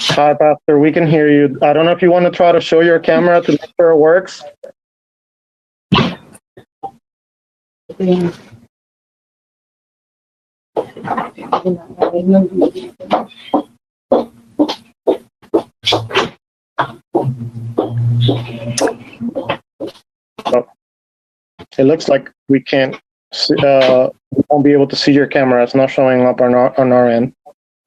Hi, Pastor. We can hear you. I don't know if you want to try to show your camera to make sure it works. It looks like we can't. We won't be able to see your camera. It's not showing up on our end.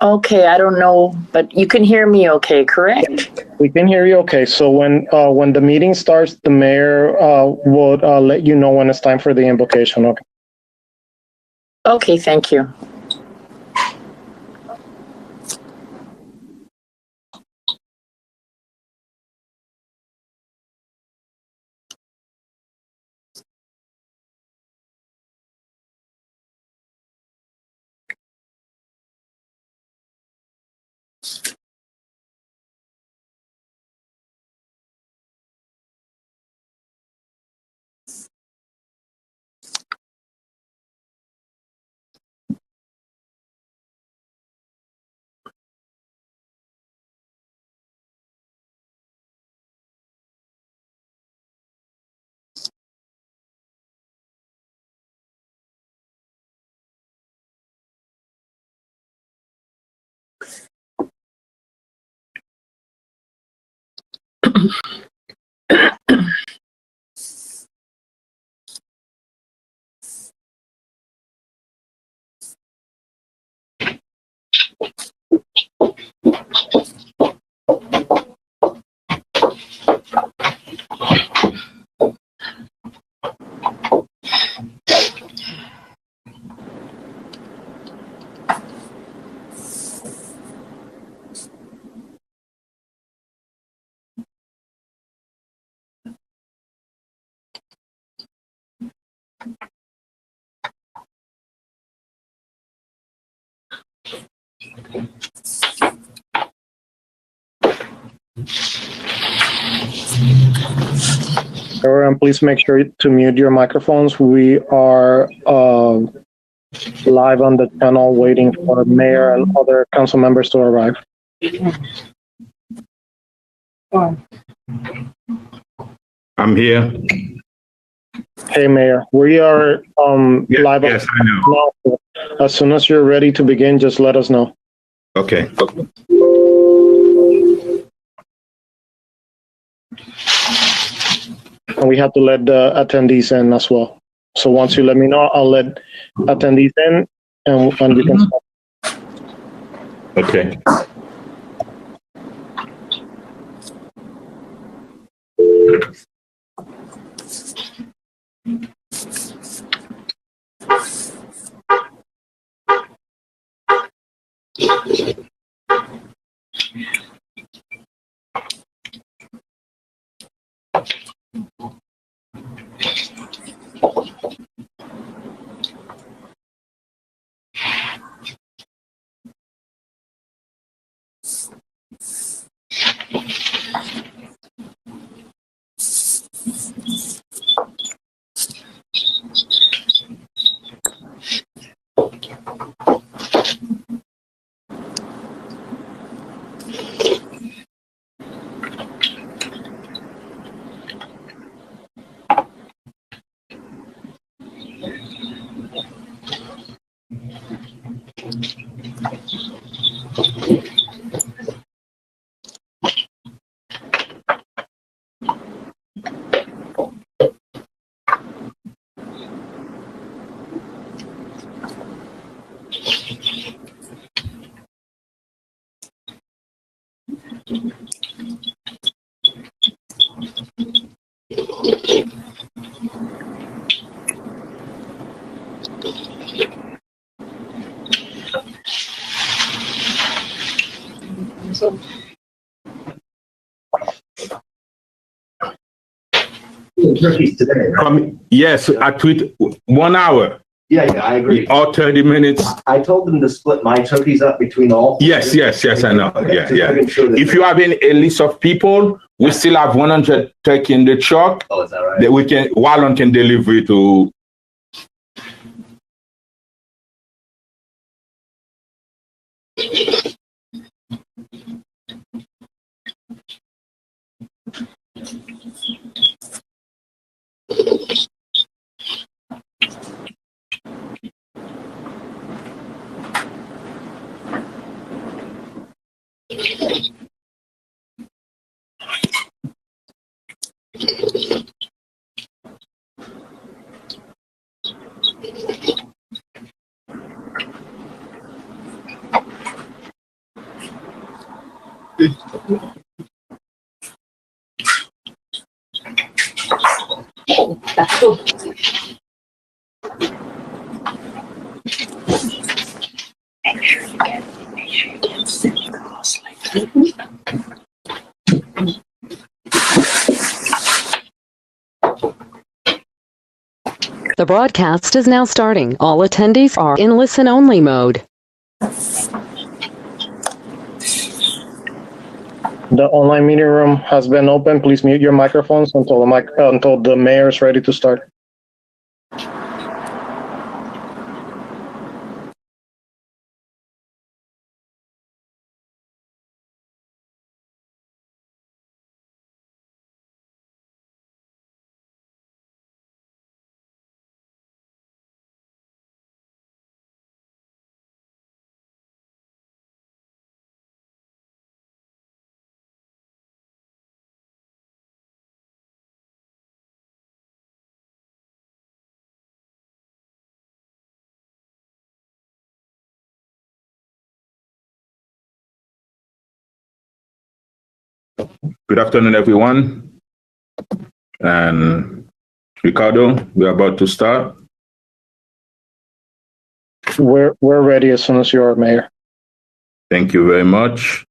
Okay, I don't know, but you can hear me okay, correct? We can hear you okay. So when the meeting starts, the mayor would let you know when it's time for the invocation. Okay. Okay, thank you. Everyone, please make sure to mute your microphones. We are live on the channel waiting for mayor and other council members to arrive. I'm here. Hey, Mayor, we are live. Yes, I know. Now. As soon as you're ready to begin, just let us know. Okay. And we have to let the attendees in as well. So once you let me know, I'll let attendees in and we can start. Okay. Turkeys today, right? Yes, I tweet 1 hour. Yeah, I agree. All 30 minutes. I told them to split my turkeys up between all. Yes, I know. Okay, Yeah. making sure that If you have a list of people we still have 100 turkey in the truck Oh, is that right? that Wallon can deliver it to. The broadcast is now starting. All attendees are in listen-only mode. The online meeting room has been open. Please mute your microphones until the mayor is ready to start. Good afternoon, everyone. And Ricardo, we're about to start. We're ready as soon as you are, Mayor. Thank you very much.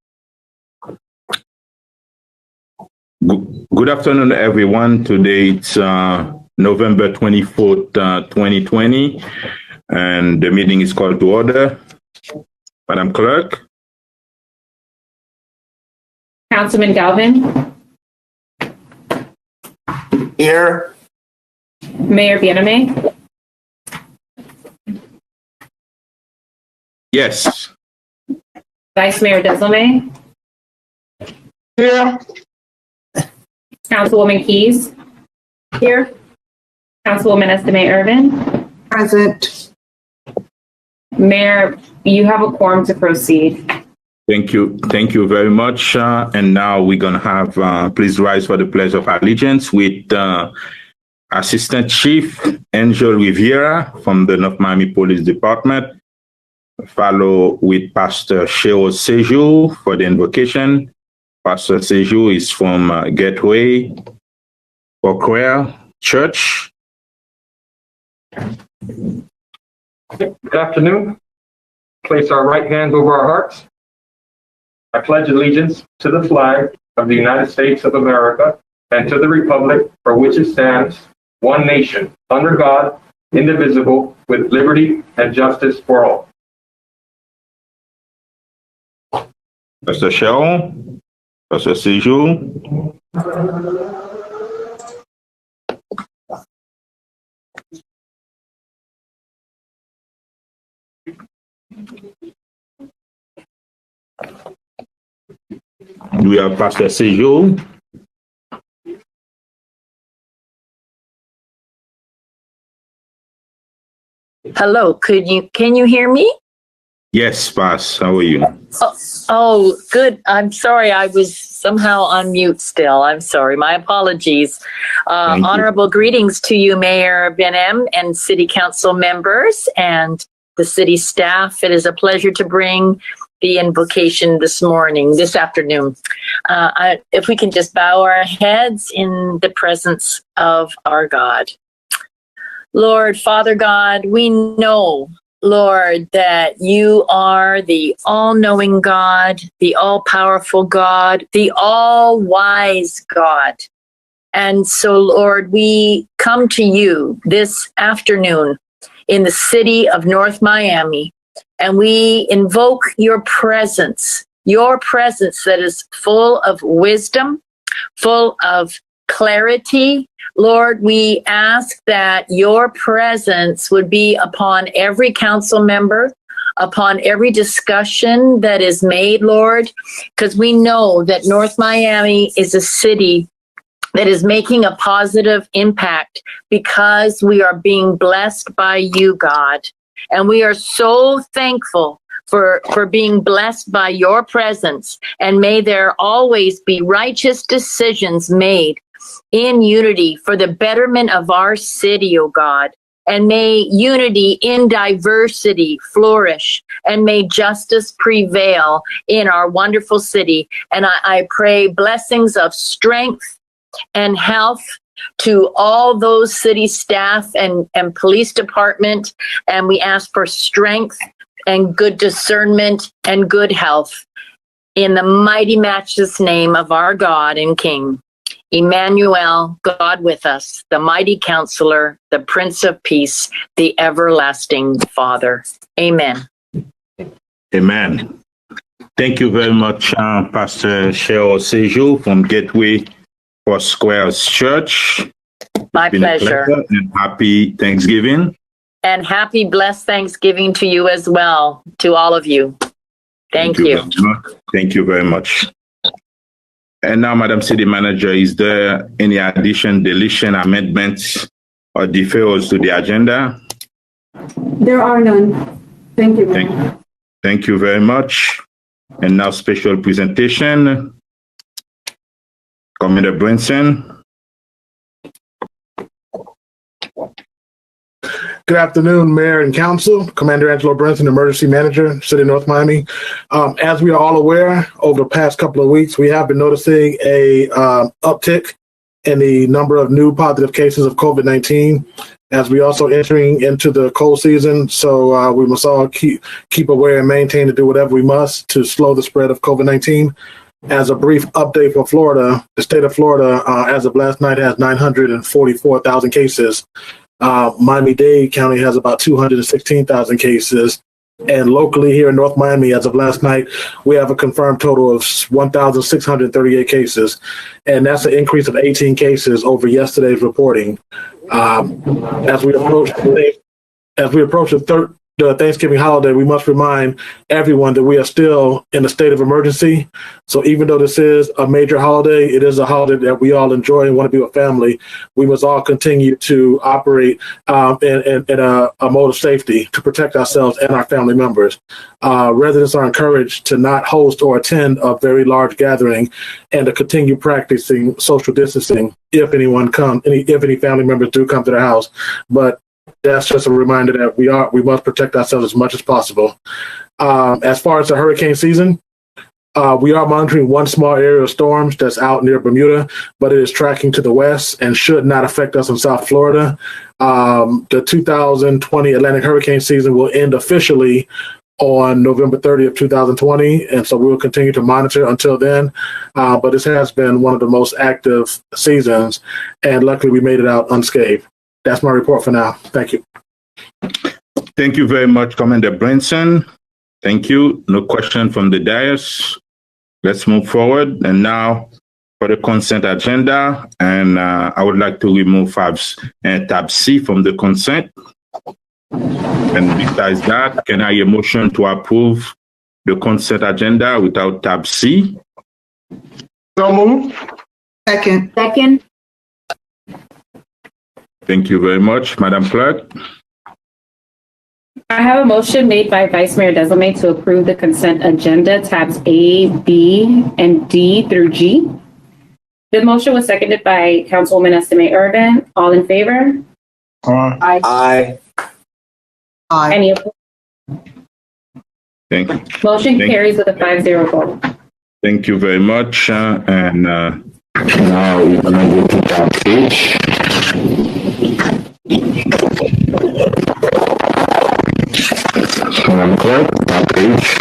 Good afternoon, everyone. Today it's November 24th, 2020, and the meeting is called to order. Madam Clerk. Councilman Galvin. Here. Mayor Biename. Yes. Vice Mayor Deslame. Here. Councilwoman Keys. Here. Councilwoman Estime Irvin. Present. Mayor, you have a quorum to proceed. Thank you. Thank you very much. And now we're going to have, please rise for the pledge of allegiance with Assistant Chief Angel Rivera from the North Miami Police Department, follow with Pastor Cheryl Sejour for the invocation. Pastor Sejour is from Gateway for Prayer Church. Good afternoon. Place our right hands over our hearts. I pledge allegiance to the flag of the United States of America and to the republic for which it stands, one nation, under God, indivisible, with liberty and justice for all. Pastor Cheryl, Pastor Sejour. Do we have Pastor Sejour? Hello, can you hear me? Yes, Pass. How are you? Oh, good. I'm sorry. I was somehow on mute still. I'm sorry. My apologies. Thank you. Honorable greetings to you, Mayor Benem, and City Council members and the city staff. It is a pleasure to bring the invocation this afternoon. If we can just bow our heads in the presence of our God. Lord, Father God, we know, Lord, that you are the all-knowing God, the all-powerful God, the all-wise God. And so, Lord, we come to you this afternoon in the city of North Miami, and we invoke your presence that is full of wisdom, full of clarity. Lord, we ask that your presence would be upon every council member, upon every discussion that is made, Lord, because we know that North Miami is a city that is making a positive impact because we are being blessed by you, God. And we are so thankful for being blessed by your presence. And may there always be righteous decisions made in unity for the betterment of our city, oh God. And may unity in diversity flourish, and may justice prevail in our wonderful city. And I pray blessings of strength and health to all those city staff and police department. And we ask for strength and good discernment and good health in the mighty matchless name of our God and King, Emmanuel, God with us, the mighty counselor, the Prince of Peace, the everlasting Father. Amen. Amen. Thank you very much, Pastor Cheryl Sejo from Gateway for Squares Church. My pleasure. And happy Thanksgiving. And happy blessed Thanksgiving to you as well, to all of you. Thank you. Thank you very much. And now, Madam City Manager, is there any addition, deletion, amendments, or deferrals to the agenda? There are none. Thank you, Mayor. Thank you very much. And now, special presentation. Commander Brinson. Good afternoon, Mayor and Council. Commander Angelo Brinson, Emergency Manager, City of North Miami. As we are all aware, over the past couple of weeks, we have been noticing a uptick in the number of new positive cases of COVID-19, as we also entering into the cold season. So we must all keep aware and maintain to do whatever we must to slow the spread of COVID-19. As a brief update for Florida, the state of Florida, as of last night, has 944,000 cases. Miami-Dade County has about 216,000 cases. And locally here in North Miami, as of last night, we have a confirmed total of 1,638 cases. And that's an increase of 18 cases over yesterday's reporting. As we approach the Thanksgiving holiday, we must remind everyone that we are still in a state of emergency. So even though this is a major holiday, it is a holiday that we all enjoy and want to be with family. We must all continue to operate in a mode of safety to protect ourselves and our family members. Residents are encouraged to not host or attend a very large gathering and to continue practicing social distancing if any family members do come to the house. But that's just a reminder that we must protect ourselves as much as possible. As far as the hurricane season, we are monitoring one small area of storms that's out near Bermuda, but it is tracking to the west and should not affect us in South Florida. The 2020 Atlantic hurricane season will end officially on November 30th, 2020. And so we will continue to monitor until then. But this has been one of the most active seasons, and luckily we made it out unscathed. That's my report for now. Thank you. Thank you very much, Commander Brinson. Thank you. No question from the dais. Let's move forward. And now for the consent agenda. And I would like to remove tab C from the consent. And besides that, can I get a motion to approve the consent agenda without tab C? So moved. Second. Thank you very much, Madam Clerk. I have a motion made by Vice Mayor Desilme to approve the consent agenda, tabs A, B, and D through G. The motion was seconded by Councilwoman Estime Urban. All in favor? Aye. Any opposed? Thank you. Motion carries with a 5-0 vote. Thank you very much. And now we're going to go to tab H. Madam Clerk, tab H.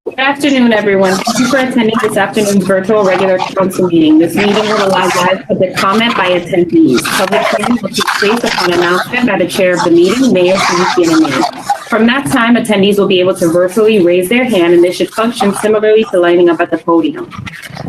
Good afternoon, everyone. Thank you for attending this afternoon's virtual regular council meeting. This meeting will allow live public comment by attendees. Public hearing will take place upon announcement by the chair of the meeting, Mayor Feliciana Mayor. From that time, attendees will be able to virtually raise their hand, and this should function similarly to lining up at the podium.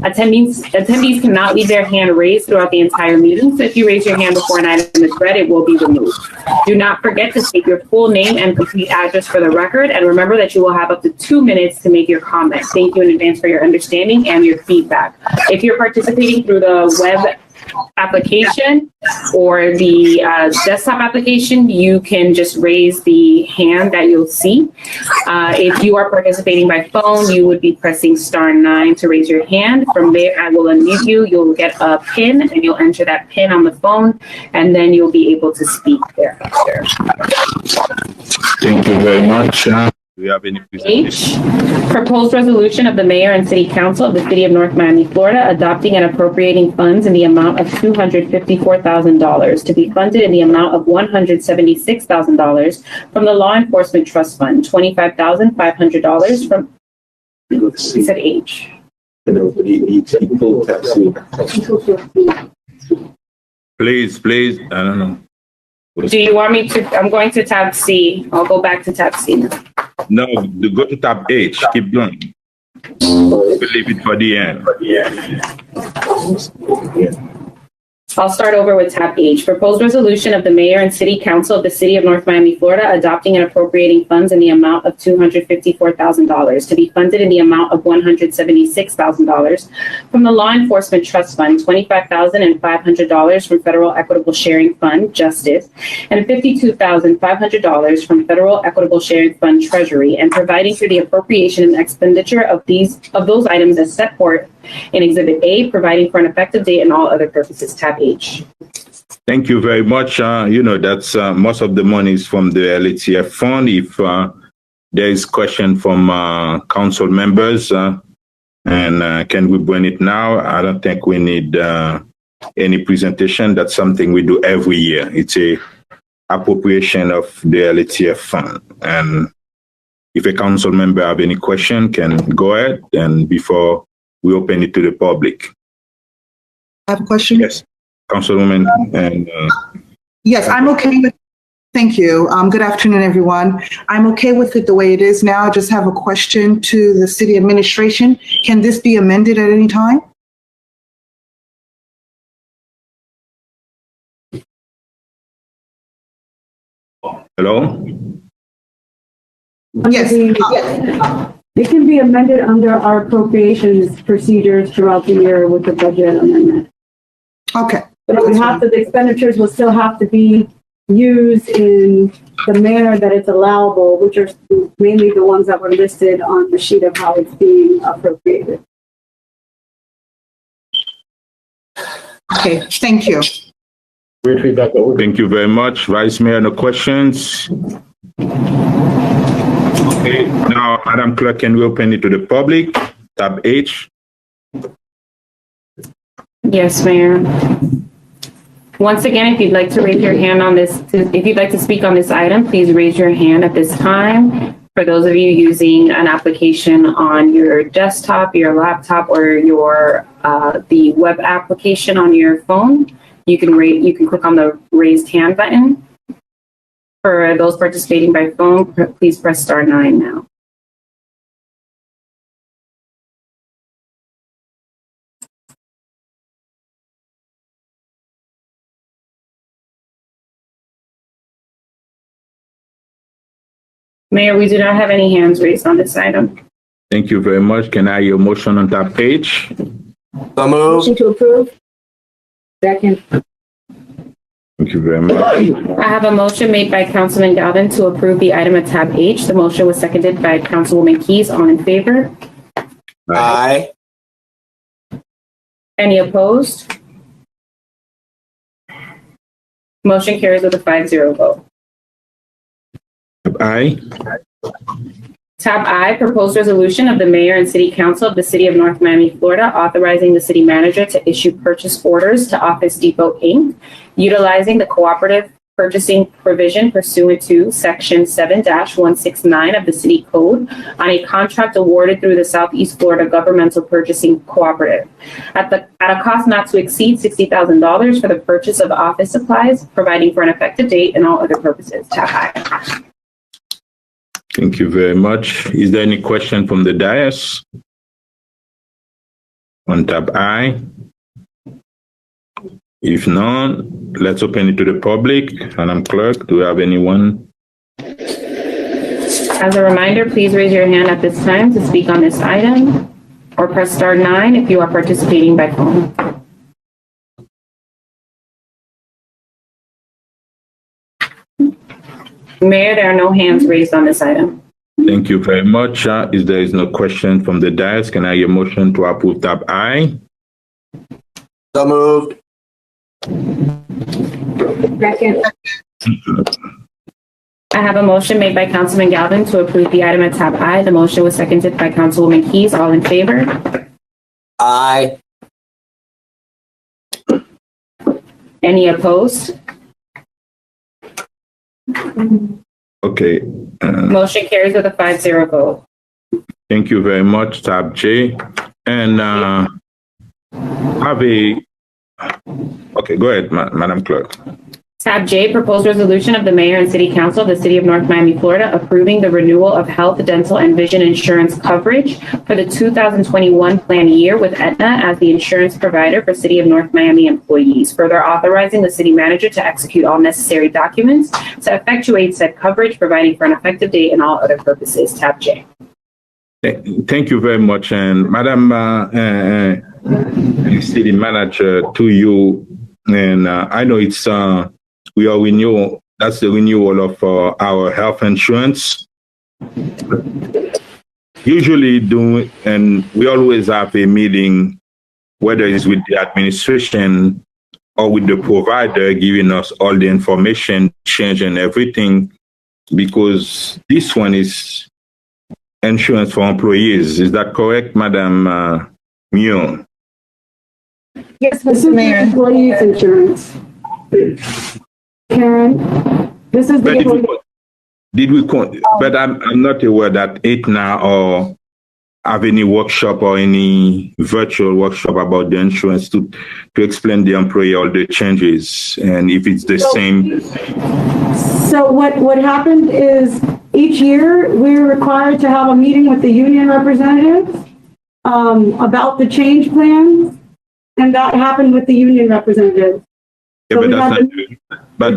Attendees cannot leave their hand raised throughout the entire meeting, so if you raise your hand before an item is read, it will be removed. Do not forget to state your full name and complete address for the record, and remember that you will have up to 2 minutes to make your comment. Thank you in advance for your understanding and your feedback. If you're participating through the web application or the desktop application, you can just raise the hand that you'll see. If you are participating by phone, you would be pressing *9 to raise your hand. From there, I will unmute you. You'll get a PIN, and you'll enter that PIN on the phone, and then you'll be able to speak thereafter. Thank you very much. Do you have any H, proposed resolution of the mayor and city council of the city of North Miami, Florida, adopting and appropriating funds in the amount of $254,000 to be funded in the amount of $176,000 from the Law Enforcement Trust Fund, $25,500 from, he said H. Please, I don't know. Do you want me to, I'm going to tab C. I'll go back to tab C now. No, go to tab H. Keep going. We'll leave it for the end. I'll start over with tab H. Proposed resolution of the mayor and city council of the city of North Miami, Florida, adopting and appropriating funds in the amount of $254,000 to be funded in the amount of $176,000 from the Law Enforcement Trust Fund, $25,500 from Federal Equitable Sharing Fund, Justice, and $52,500 from Federal Equitable Sharing Fund, Treasury, and providing for the appropriation and expenditure of those items as set forth in Exhibit A, providing for an effective date and all other purposes. Tab H. Thank you very much. That's most of the money is from the LATF fund. If there is question from council members, and can we bring it now? I don't think we need any presentation. That's something we do every year. It's a appropriation of the LATF fund. And if a council member have any question, can go ahead, and before we open it to the public. I have a question. Yes, Councilwoman. And yes, I'm okay with. Thank you. Good afternoon, everyone. I'm okay with it the way it is now. I just have a question to the city administration. Can this be amended at any time? Hello. Yes. It can be amended under our appropriations procedures throughout the year with the budget amendment. Okay. But the expenditures will still have to be used in the manner that it's allowable, which are mainly the ones that were listed on the sheet of how it's being appropriated. Okay, thank you. Great feedback. Thank you very much. Vice Mayor, no questions? Okay, now, Madam Clerk, can we open it to the public? Tab H. Yes, Mayor. Once again, if you'd like to raise your hand on this, if you'd like to speak on this item, please raise your hand at this time. For those of you using an application on your desktop, your laptop, or your the web application on your phone, you can click on the raised hand button. For those participating by phone, please press *9 now. Mayor, we do not have any hands raised on this item. Thank you very much. Can I hear a motion on that page? So moved. Motion to approve. Second. Thank you very much. I have a motion made by Councilman Galvin to approve the item at tab H. The motion was seconded by Councilwoman Keys. All in favor? Aye. Any opposed? Motion carries with a 5-0 vote. Aye. Tab I, proposed resolution of the mayor and city council of the city of North Miami, Florida, authorizing the city manager to issue purchase orders to Office Depot, Inc., utilizing the cooperative purchasing provision pursuant to Section 7-169 of the City Code on a contract awarded through the Southeast Florida Governmental Purchasing Cooperative at a cost not to exceed $60,000 for the purchase of office supplies, providing for an effective date and all other purposes. Tab I. Thank you very much. Is there any question from the dais? On tab I? If not, let's open it to the public. Madam Clerk, do we have anyone? As a reminder, please raise your hand at this time to speak on this item, or press star 9 if you are participating by phone. Mayor, there are no hands raised on this item. Thank you very much. If there is no question from the dais, can I get a motion to approve tab I? So moved. Second. I have a motion made by Councilman Galvin to approve the item at tab I. The motion was seconded by Councilwoman Keys. All in favor? Aye. Any opposed? Okay. Motion carries with a 5-0 vote. Thank you very much, tab J. And okay, go ahead, Madam Clerk. Tab J, proposed resolution of the mayor and city council of the city of North Miami, Florida, approving the renewal of health, dental, and vision insurance coverage for the 2021 plan year with Aetna as the insurance provider for city of North Miami employees. Further authorizing the city manager to execute all necessary documents to effectuate said coverage, providing for an effective date and all other purposes. Tab J. Thank you very much. And Madam City Manager, to you, and I know it's we are renewal. That's the renewal of our health insurance. Usually and we always have a meeting, whether it's with the administration or with the provider, giving us all the information, change and everything, because this one is insurance for employees. Is that correct, Madam Muir? Yes, Mr. Mayor. Employees insurance. Karen, this is the. But I'm not aware that Aetna or have any workshop or any virtual workshop about the insurance to explain the employee all the changes and if it's the same. So what happened is each year we're required to have a meeting with the union representatives about the change plans, and that happened with the union representatives. Yeah, but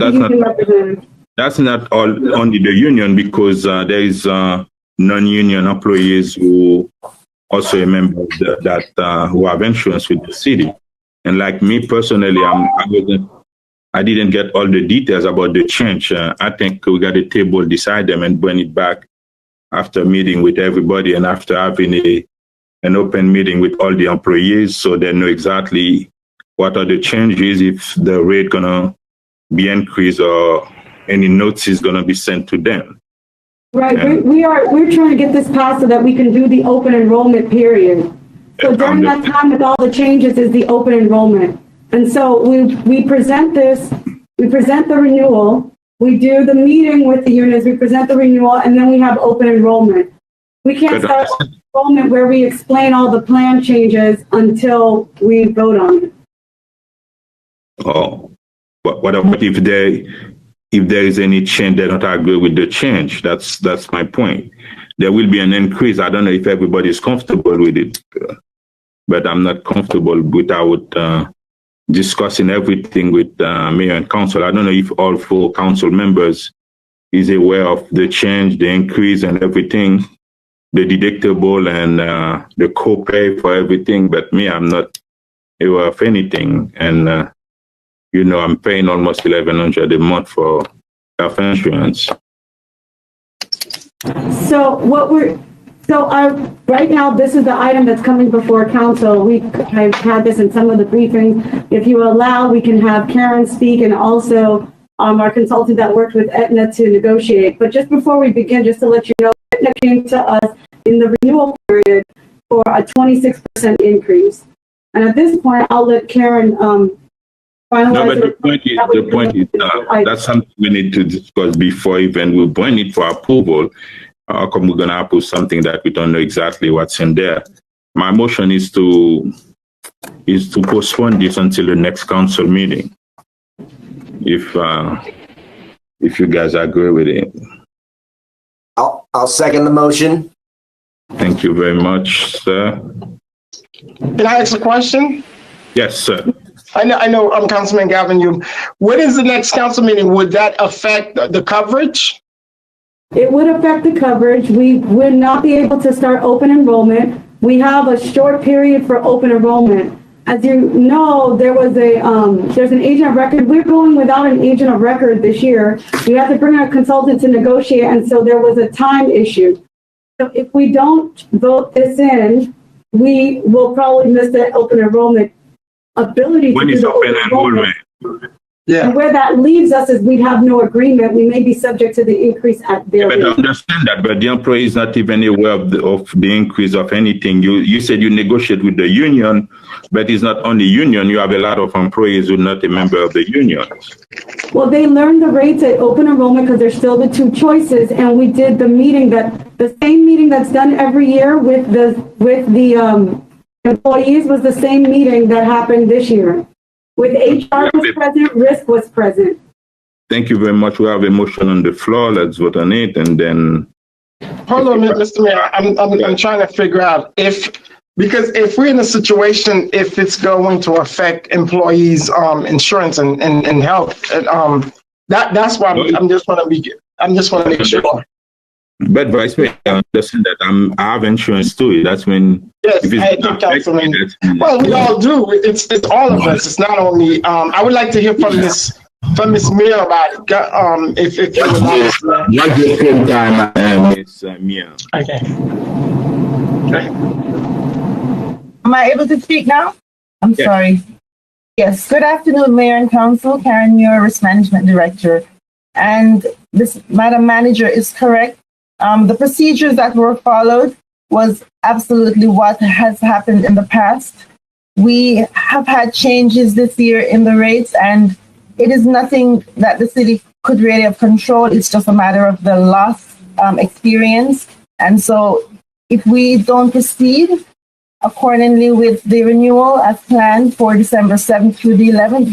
that's not all only the union, because there is non-union employees who also a member of that who have insurance with the city. And like me personally, I didn't get all the details about the change. I think we got a table, decide them, and bring it back after meeting with everybody and after having an open meeting with all the employees, so they know exactly what are the changes, if the rate gonna be increased or any notice gonna be sent to them. Right, we're trying to get this passed so that we can do the open enrollment period. So during that time with all the changes is the open enrollment. And so we present this, we present the renewal, we do the meeting with the unions, we present the renewal, and then we have open enrollment. We can't start open enrollment where we explain all the plan changes until we vote on it. Oh, what about if there is any change they don't agree with the change? That's my point. There will be an increase. I don't know if everybody is comfortable with it, but I'm not comfortable without discussing everything with mayor and council. I don't know if all 4 council members is aware of the change, the increase and everything, the deductible and the copay for everything. But me, I'm not aware of anything. And I'm paying almost $1,100 a month for health insurance. So right now, this is the item that's coming before council. I've had this in some of the briefings. If you allow, we can have Karen speak and also our consultant that worked with Aetna to negotiate. But just before we begin, just to let you know, Aetna came to us in the renewal period for a 26% increase. And at this point, I'll let Karen finalize. No, but the point is that's something we need to discuss before even we bring it for approval. How come we're going to approve something that we don't know exactly what's in there? My motion is to postpone this until the next council meeting. If you guys agree with it. I'll I'll second the motion. Thank you very much, sir. Can I ask a question? Yes, sir. I know, Councilman Gavin, what is the next council meeting? Would that affect the coverage? It would affect the coverage. We would not be able to start open enrollment. We have a short period for open enrollment. As you know, there's an agent of record. We're going without an agent of record this year. We have to bring our consultant to negotiate, and so there was a time issue. So if we don't vote this in, we will probably miss the open enrollment ability When to is do the open enrollment? Yeah. And where that leaves us is we'd have no agreement. We may be subject to the increase at their But I rate. understand that, but the employee is not even aware of the increase of anything. You said you negotiate with the union, but it's not only union. You have a lot of employees who are not a member of the union. Well, they learned the rates at open enrollment because there's still the two choices, and we did the same meeting that's done every year with the employees was the same meeting that happened this year. With HR was present, risk was present. Thank you very much. We have a motion on the floor. Let's vote on it, and then. Hold on, Mr. Mayor. I'm trying to figure out because if we're in a situation, if it's going to affect employees' insurance and health, that's why I'm just want to make sure. But Vice Mayor, I understand that I have insurance too. That's when. Yes, I think Councilman. Well, we all do. It's all of us. It's not only. I would like to hear from Miss Mia about it. If you would like to. Not the same time, Miss Mia. Okay. Am I able to speak now? I'm Yes. sorry. Yes. Good afternoon, Mayor and Council. Karen Muir, Risk Management Director. And this Madam Manager is correct. The procedures that were followed was absolutely what has happened in the past. We have had changes this year in the rates, and it is nothing that the city could really have controlled. It's just a matter of the loss experience. And so if we don't proceed accordingly with the renewal as planned for December 7th through the 11th,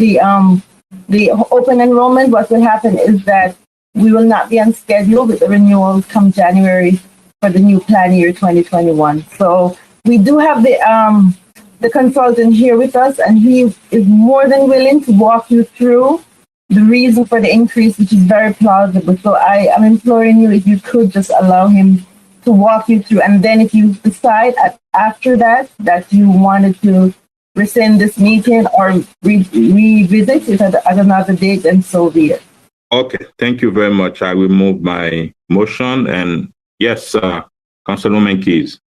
the open enrollment, what will happen is that we will not be on schedule with the renewal come January for the new plan year 2021. So we do have the consultant here with us, and he is more than willing to walk you through the reason for the increase, which is very plausible. So I am imploring you, if you could just allow him to walk you through, and then if you decide after that you wanted to rescind this meeting or revisit it at another date, then so be it. Okay, thank you very much. I will move my motion, and yes, Councilwoman Keys.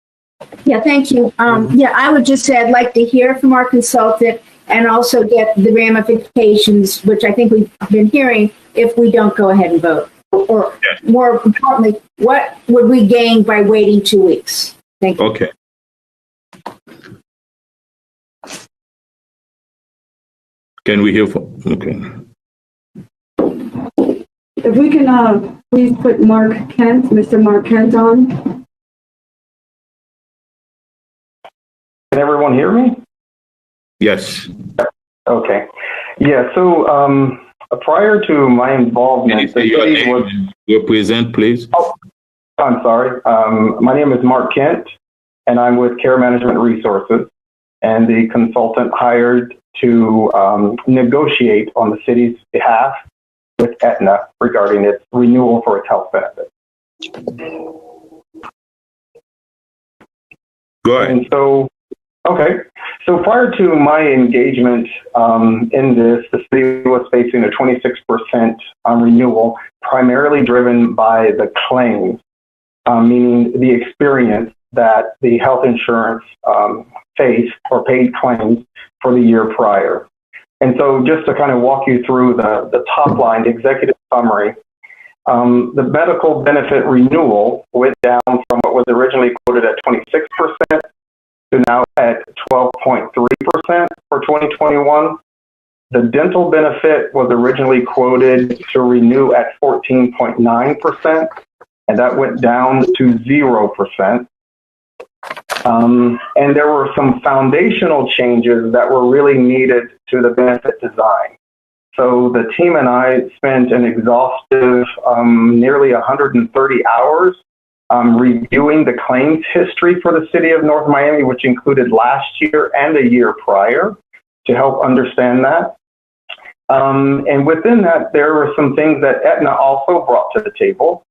Yeah, thank you. I would just say I'd like to hear from our consultant and also get the ramifications, which I think we've been hearing, if we don't go ahead and vote. Or more importantly, what would we gain by waiting 2 weeks? Thank you. Okay. Can we hear from? Okay. If we can, please put Mr. Mark Kent on. Can everyone hear me? Yes. Okay. Yeah, so prior to my involvement, Can you say your name and your present, please? Oh, I'm sorry. My name is Mark Kent, and I'm with Care Management Resources, and the consultant hired to negotiate on the city's behalf with Aetna regarding its renewal for its health benefits. Go ahead. And so, so prior to my engagement in this, the city was facing a 26% renewal, primarily driven by the claims, meaning the experience that the health insurance faced or paid claims for the year prior. And so just to kind of walk you through the top line, the executive summary, the medical benefit renewal went down from what was originally quoted at 26% to now at 12.3% for 2021. The dental benefit was originally quoted to renew at 14.9%, and that went down to 0%. And there were some foundational changes that were really needed to the benefit design. So the team and I spent an exhaustive nearly 130 hours reviewing the claims history for the city of North Miami, which included last year and a year prior, to help understand that. And within that, there were some things that Aetna also brought to the table,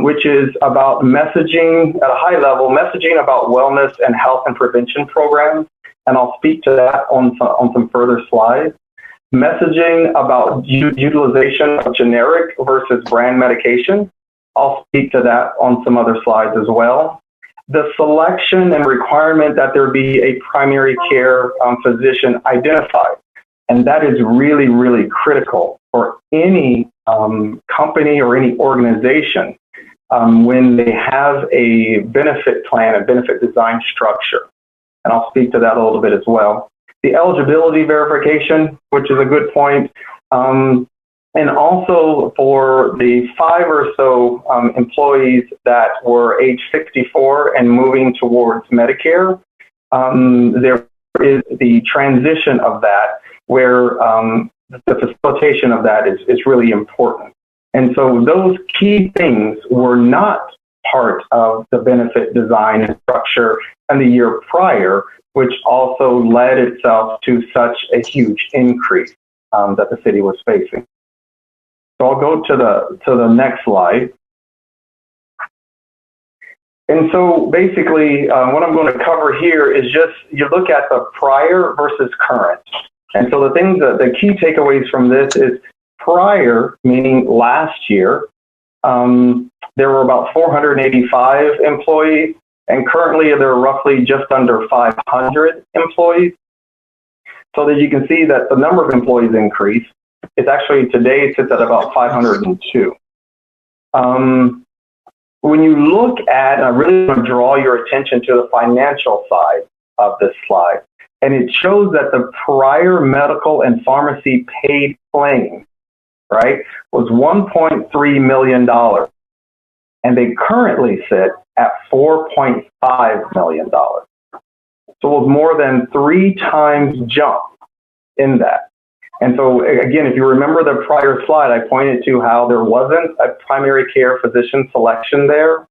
which is about messaging at a high level, messaging about wellness and health and prevention programs. And I'll speak to that on some further slides. Messaging about utilization of generic versus brand medication. I'll speak to that on some other slides as well. The selection and requirement that there be a primary care physician identified. And that is really, really critical for any company or any organization when they have a benefit plan, a benefit design structure. And I'll speak to that a little bit as well. The eligibility verification, which is a good point. And also for the 5 or so employees that were age 64 and moving towards Medicare, there is the transition of that where the facilitation of that is really important. And so those key things were not part of the benefit design and structure and the year prior, which also led itself to such a huge increase that the city was facing. So I'll go to the next slide. And so basically what I'm going to cover here is just you look at the prior versus current. And so the key takeaways from this is prior, meaning last year, there were about 485 employees, and currently there are roughly just under 500 employees. So that you can see that the number of employees increased. It's actually today sits at about 502. When you look at, and I really want to draw your attention to the financial side of this slide, and it shows that the prior medical and pharmacy paid claim, right, was $1.3 million. And they currently sit at $4.5 million. So it was more than 3 times jump in that. And so again, if you remember the prior slide, I pointed to how there wasn't a primary care physician selection there,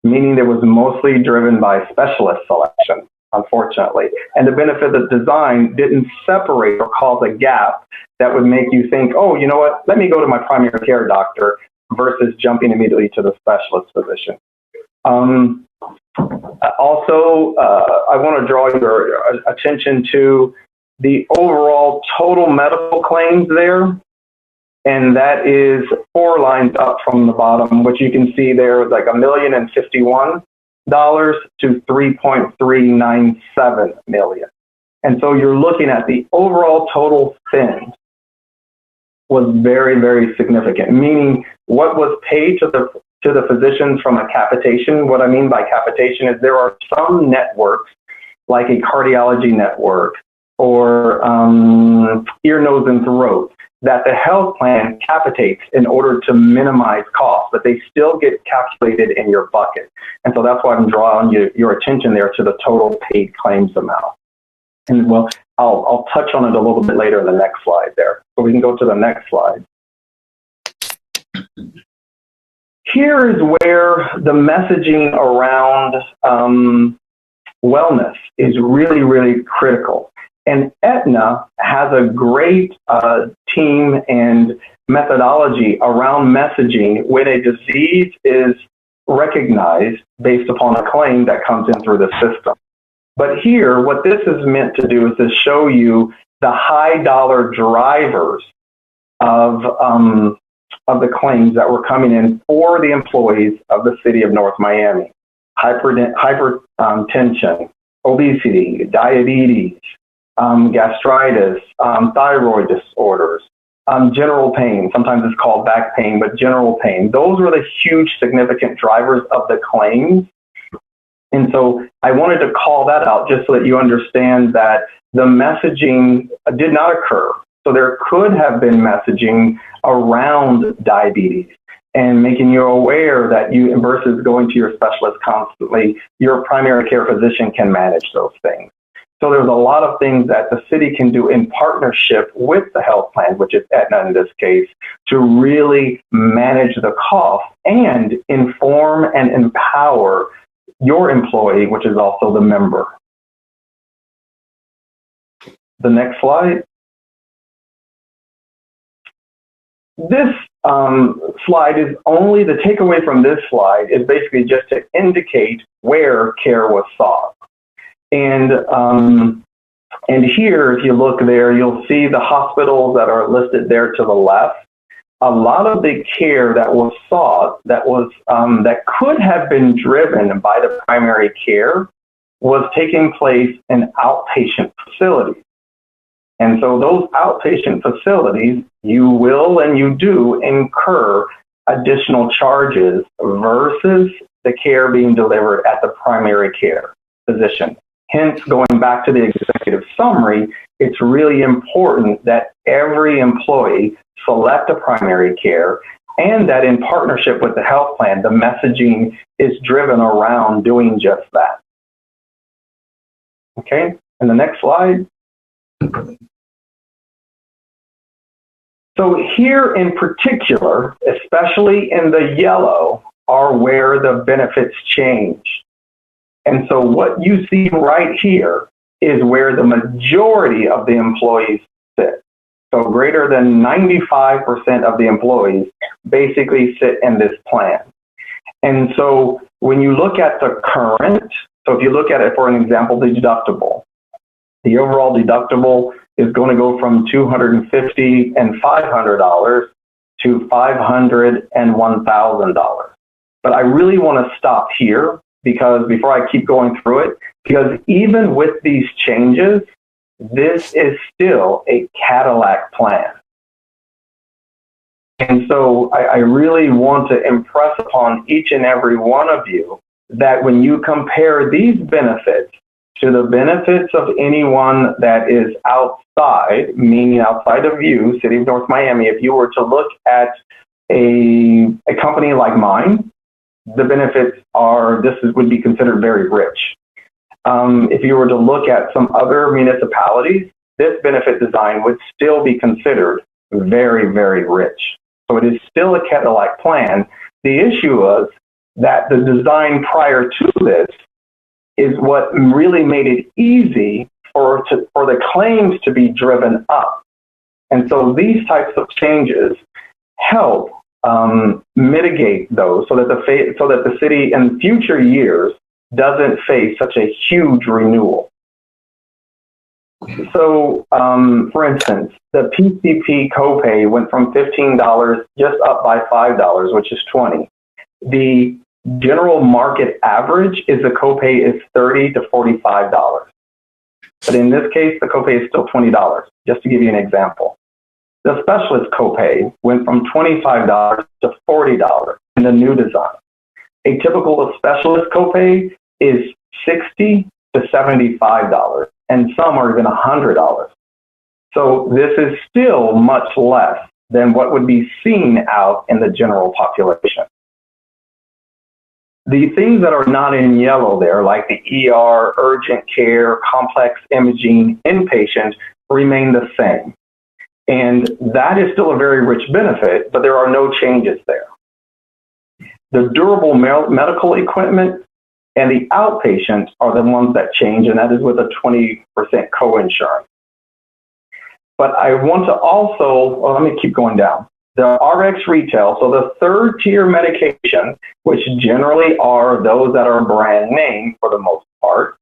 meaning it was mostly driven by specialist selection, unfortunately. And the benefit of design didn't separate or cause a gap that would make you think, oh, you know what, let me go to my primary care doctor versus jumping immediately to the specialist physician. Also, I want to draw your attention to the overall total medical claims there, and that is 4 lines up from the bottom, which you can see there is like $1,051 to $3.397 million. And so you're looking at the overall total spend was very, very significant, meaning what was paid to the physicians from a capitation. What I mean by capitation is there are some networks like a cardiology network or ear, nose, and throat that the health plan capitates in order to minimize costs, but they still get calculated in your bucket. And so that's why I'm drawing your attention there to the total paid claims amount. And well, I'll touch on it a little bit later in the next slide there. So we can go to the next slide. Here is where the messaging around wellness is really, really critical. And Aetna has a great team and methodology around messaging when a disease is recognized based upon a claim that comes in through the system. But here, what this is meant to do is to show you the high dollar drivers of the claims that were coming in for the employees of the city of North Miami. Hypertension, obesity, diabetes, gastritis, thyroid disorders, general pain. Sometimes it's called back pain, but general pain. Those were the huge significant drivers of the claims. And so I wanted to call that out just so that you understand that the messaging did not occur. So there could have been messaging around diabetes and making you aware that you, versus going to your specialist constantly, your primary care physician can manage those things. So there's a lot of things that the city can do in partnership with the health plan, which is Aetna in this case, to really manage the cost and inform and empower your employee, which is also the member. The next slide. This slide is only, the takeaway from this slide is basically just to indicate where care was sought. And here, if you look there, you'll see the hospitals that are listed there to the left. A lot of the care that was sought, that could have been driven by the primary care, was taking place in outpatient facilities. And so those outpatient facilities, you will and you do incur additional charges versus the care being delivered at the primary care physician. Hence, going back to the executive summary, it's really important that every employee select a primary care, and that in partnership with the health plan, the messaging is driven around doing just that. Okay, and the next slide. So here in particular, especially in the yellow, are where the benefits change. And so what you see right here is where the majority of the employees sit. So greater than 95% of the employees basically sit in this plan. And so when you look at the current, so if you look at it, for an example, the deductible, the overall deductible is going to go from $250 and $500 to $500 and $1,000. But I really want to stop here, because before I keep going through it, because even with these changes, this is still a Cadillac plan. And so I really want to impress upon each and every one of you that when you compare these benefits to the benefits of anyone that is outside, meaning outside of you, City of North Miami, if you were to look at a company like mine, the benefits would be considered very rich. If you were to look at some other municipalities, this benefit design would still be considered very, very rich. So it is still a Cadillac plan. The issue was that the design prior to this is what really made it easy for the claims to be driven up. And so these types of changes help mitigate those so that the city in future years doesn't face such a huge renewal. So, for instance, the PCP copay went from $15 just up by $5, which is $20. The general market average is the copay is $30 to $45. But in this case, the copay is still $20, just to give you an example. The specialist copay went from $25 to $40 in the new design. A typical specialist copay is $60 to $75, and some are even $100. So this is still much less than what would be seen out in the general population. The things that are not in yellow there, like the ER, urgent care, complex imaging, inpatient, remain the same. And that is still a very rich benefit, but there are no changes there. The durable medical equipment and the outpatient are the ones that change, and that is with a 20% co-insurance. But I want to also, well, let me keep going down. The RX retail, so the third tier medication, which generally are those that are brand name for the most part,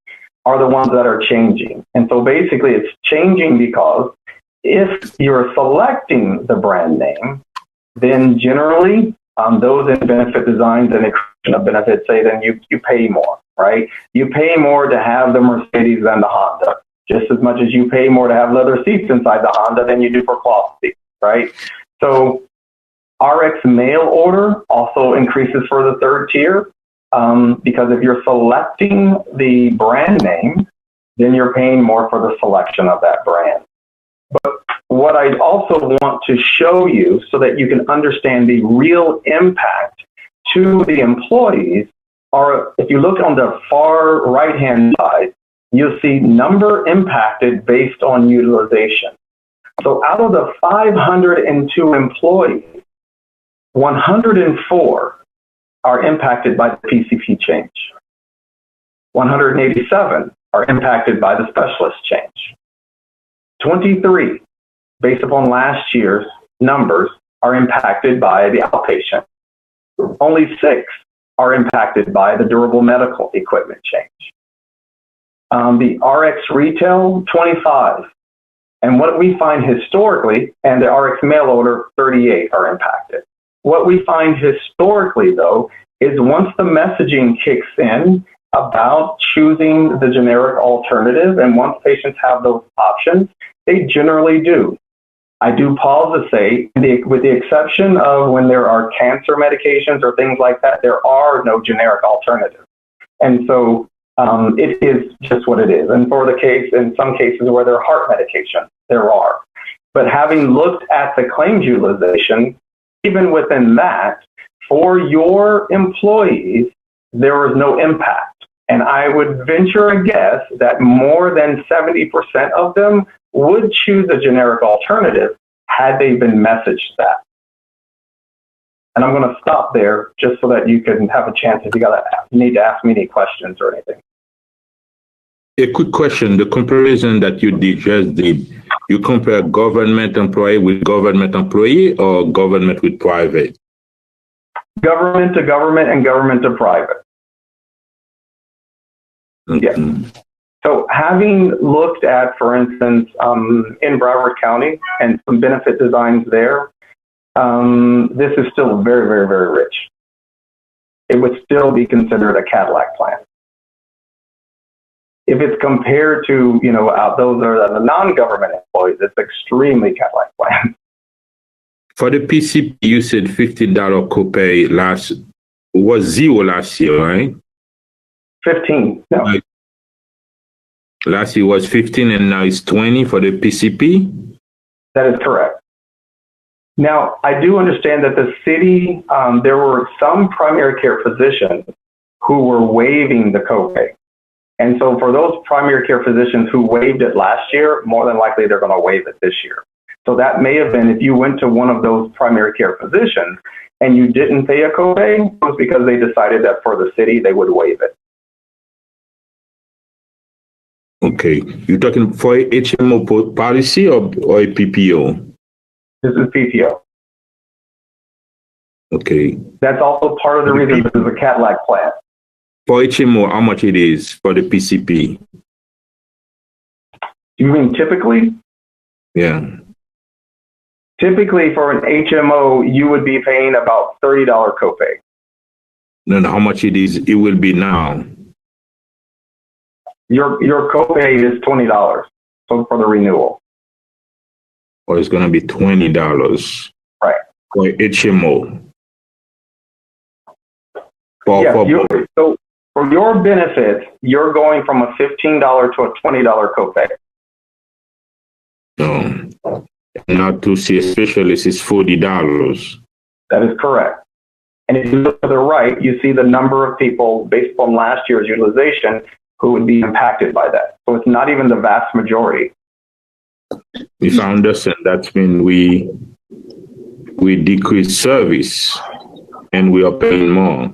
are the ones that are changing. And so basically it's changing because if you're selecting the brand name, then generally those in benefit designs and expression of benefits say then you pay more, right? You pay more to have the Mercedes than the Honda, just as much as you pay more to have leather seats inside the Honda than you do for cloth seats, right? So RX mail order also increases for the third tier because if you're selecting the brand name, then you're paying more for the selection of that brand. But what I also want to show you so that you can understand the real impact to the employees are, if you look on the far right-hand side, you'll see number impacted based on utilization. So out of the 502 employees, 104 are impacted by the PCP change. 187 are impacted by the specialist change. 23, based upon last year's numbers, are impacted by the outpatient. Only 6 are impacted by the durable medical equipment change. The RX retail, 25. And what we find historically, and the RX mail order, 38 are impacted. What we find historically, though, is once the messaging kicks in about choosing the generic alternative, and once patients have those options, they generally do. I do pause to say, with the exception of when there are cancer medications or things like that, there are no generic alternatives. And so it is just what it is. And for the case, in some cases where there are heart medications, there are. But having looked at the claims utilization, even within that, for your employees, there was no impact. And I would venture a guess that more than 70% of them would choose a generic alternative had they been messaged that. And I'm going to stop there just so that you can have a chance if you need to ask me any questions or anything. A quick question. The comparison that you just did, you compare government employee with government employee or government with private? Government to government and government to private. Mm-hmm. Yeah. So having looked at, for instance, in Broward County and some benefit designs there, this is still very, very, very rich. It would still be considered a Cadillac plan. If it's compared to, those are the non-government employees, it's extremely Cadillac plan. For the PCP, you said $50 copay was zero last year, right? 15. No. Like, last year was 15 and now it's 20 for the PCP? That is correct. Now, I do understand that the city, there were some primary care physicians who were waiving the copay. And so for those primary care physicians who waived it last year, more than likely they're going to waive it this year. So that may have been, if you went to one of those primary care physicians and you didn't pay a copay, it was because they decided that for the city, they would waive it. Okay. You're talking for a HMO policy or a PPO? This is PPO. Okay. That's also part of the reason this is a Cadillac plan. For HMO, how much it is for the PCP? You mean typically? Yeah. Typically for an HMO, you would be paying about $30 copay. No, how much it is? It will be now. Your copay is $20 for the renewal. Or it's going to be $20. Right. For HMO. So for your benefit, you're going from a $15 to a $20 copay. No. Now to see a specialist is $40. That is correct. And if you look to the right, you see the number of people based on last year's utilization who would be impacted by that. So it's not even the vast majority. If I understand, that's when we decrease service and we are paying more.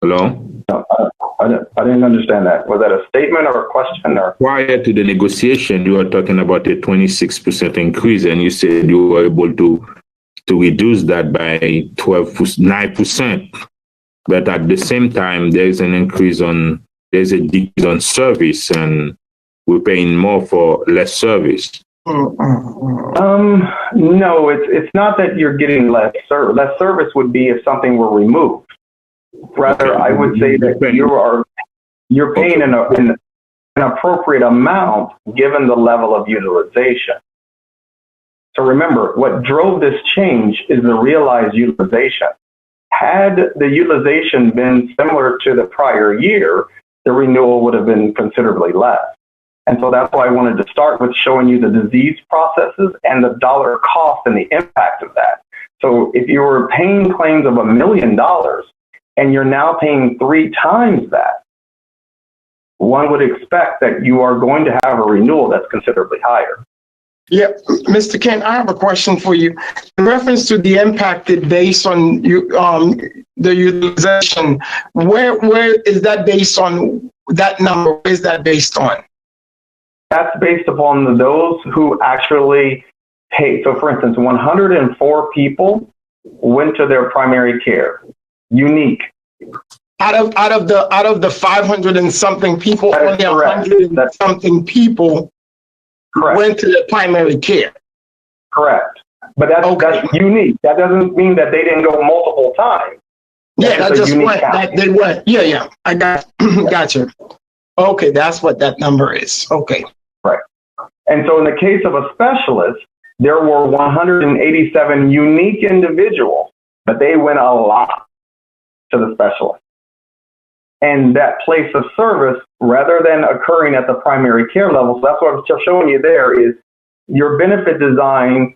Hello? No, I didn't understand that. Was that a statement or a question? Or prior to the negotiation, you were talking about a 26% increase, and you said you were able to reduce that by 9%. But at the same time, there's a decrease on service, and we're paying more for less service. No, it's not that you're getting less service. Less service would be if something were removed. Rather, I would say that you're paying an appropriate amount given the level of utilization. So remember, what drove this change is the realized utilization. Had the utilization been similar to the prior year, the renewal would have been considerably less. And so that's why I wanted to start with showing you the disease processes and the dollar cost and the impact of that. So if you were paying claims of $1 million and you're now paying 3 times that, one would expect that you are going to have a renewal that's considerably higher. Yeah, Mr. Kent, I have a question for you. In reference to the impacted based on you, the utilization, where is that based on that number? Where is that based on? That's based upon those who actually pay. So for instance, 104 people went to their primary care, unique. Out of the 500 and something people, only 100 and something people went to the primary care. Correct. But that's unique. That doesn't mean that they didn't go multiple times. Yeah, that just went. They went. Yeah. I gotcha. Okay, that's what that number is. Okay. Right. And so in the case of a specialist, there were 187 unique individuals, but they went a lot to the specialist. And that place of service, rather than occurring at the primary care level, so that's what I'm showing you there, is your benefit design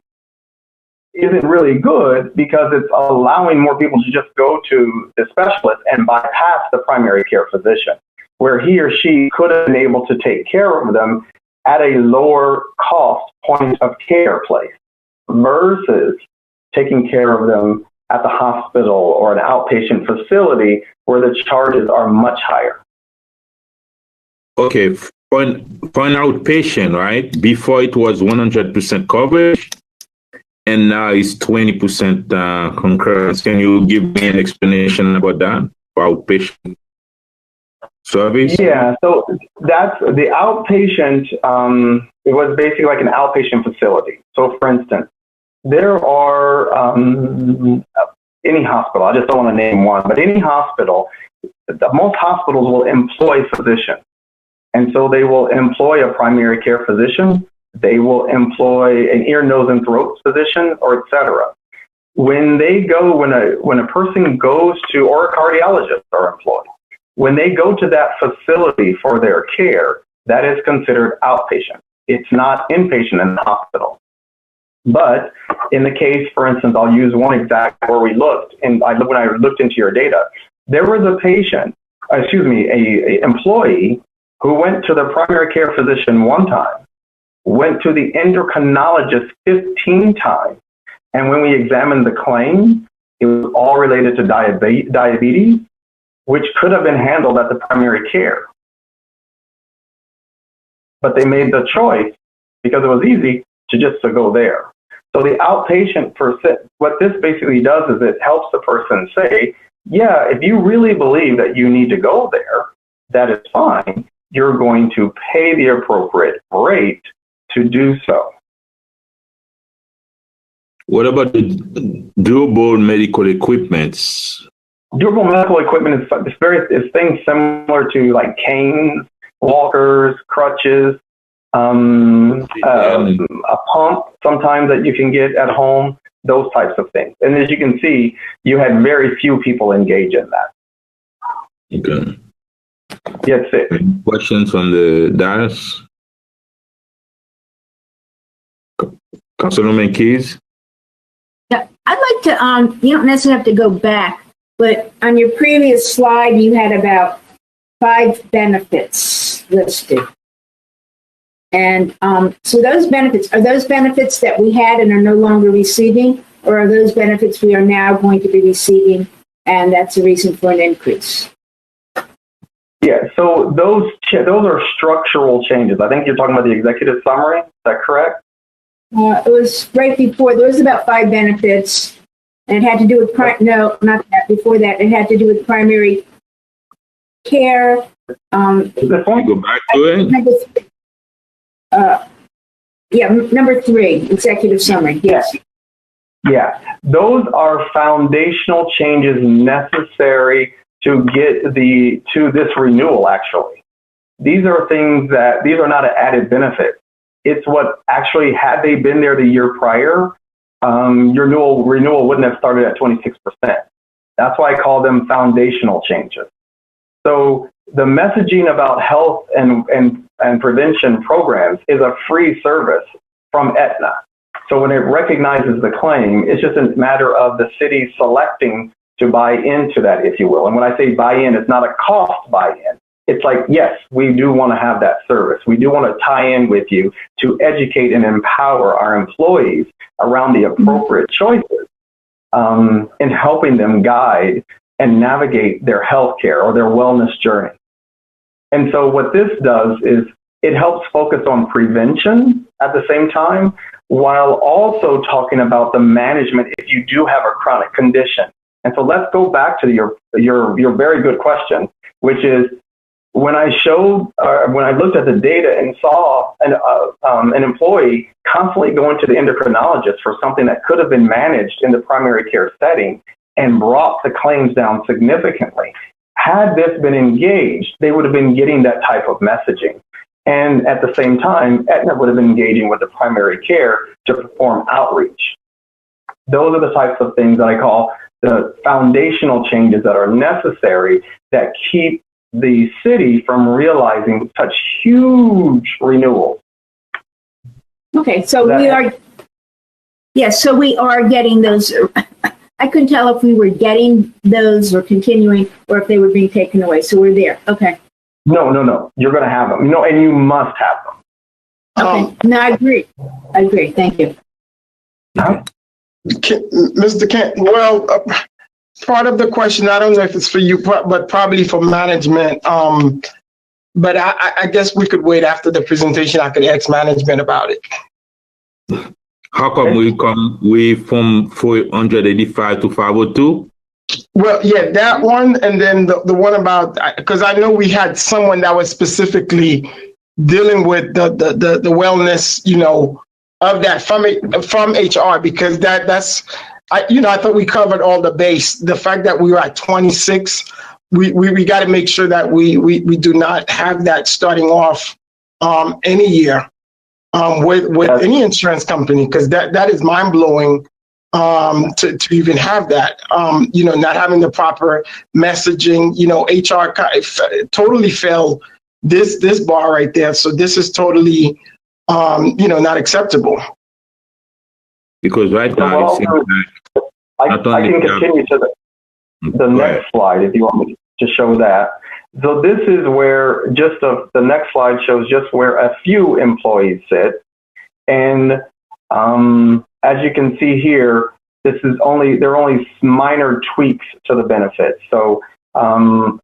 isn't really good because it's allowing more people to just go to the specialist and bypass the primary care physician, where he or she could have been able to take care of them at a lower cost point of care place versus taking care of them at the hospital or an outpatient facility where the charges are much higher. Okay, for an outpatient, right? Before it was 100% coverage, and now it's 20% concurrence. Can you give me an explanation about that for outpatient service? Yeah, so that's the outpatient. It was basically like an outpatient facility. So, for instance, there are any hospital. I just don't want to name one, but any hospital. Most hospitals will employ physicians, and so they will employ a primary care physician. They will employ an ear, nose, and throat physician, or etc. When a person goes to, or a cardiologist are employed, when they go to that facility for their care, that is considered outpatient. It's not inpatient in the hospital. But in the case, for instance, I'll use one exact where we looked, and when I looked into your data, there was a employee who went to the primary care physician one time, went to the endocrinologist 15 times, and when we examined the claim, it was all related to diabetes, which could have been handled at the primary care. But they made the choice, because it was easy, to go there. So the outpatient, what this basically does is it helps the person say, yeah, if you really believe that you need to go there, that is fine. You're going to pay the appropriate rate to do so. What about the durable medical equipments? Durable medical equipment is things similar to like canes, walkers, crutches, a pump sometimes that you can get at home, those types of things. And as you can see, you had very few people engage in that. Okay. Yes, sir. Questions from the dais? Councilwoman Keys? Yeah, I'd like to, you don't necessarily have to go back, but on your previous slide, you had about 5 benefits listed. And so those benefits, are those benefits that we had and are no longer receiving, or are those benefits we are now going to be receiving, and that's the reason for an increase? Yeah, so those are structural changes. I think you're talking about the executive summary. Is that correct? It was right before. There was about 5 benefits, and it had to do with no, not that. Before that, it had to do with primary care. Go back to it. Number 3, executive summary. Yes. Yeah, those are foundational changes necessary to get to this renewal. Actually, these are not an added benefit. It's what actually, had they been there the year prior, your renewal wouldn't have started at 26%. That's why I call them foundational changes. So the messaging about health and prevention programs is a free service from Aetna. So when it recognizes the claim, it's just a matter of the city selecting to buy into that, if you will. And when I say buy in, it's not a cost buy in. It's like, yes, we do want to have that service. We do want to tie in with you to educate and empower our employees around the appropriate choices in helping them guide and navigate their healthcare or their wellness journey. And so what this does is it helps focus on prevention at the same time, while also talking about the management if you do have a chronic condition. And so let's go back to your very good question, which is when I looked at the data and saw an employee constantly going to the endocrinologist for something that could have been managed in the primary care setting and brought the claims down significantly. Had this been engaged, they would have been getting that type of messaging. And at the same time, Aetna would have been engaging with the primary care to perform outreach. Those are the types of things that I call the foundational changes that are necessary that keep the city from realizing such huge renewals. Okay, so we are getting those. I couldn't tell if we were getting those or continuing or if they were being taken away. So we're there. Okay. No. You're going to have them. And you must have them. Okay. No, I agree. Thank you. Mr. Kent, well, part of the question, I don't know if it's for you, but probably for management. But I guess we could wait after the presentation. I could ask management about it. How come we from 485 to 502? Well, yeah, that one, and then the one about, because I know we had someone that was specifically dealing with the wellness, of that from HR, because that's I thought we covered all the base. The fact that we were at 26, we got to make sure that we do not have that starting off any year with any insurance company, because that is mind blowing. To even have that, not having the proper messaging, HR totally failed this bar right there. So this is totally, not acceptable. Because right now, it seems like I can continue to the next slide if you want me to show that. So this is where the next slide shows just where a few employees sit. And as you can see here, there are only minor tweaks to the benefits. So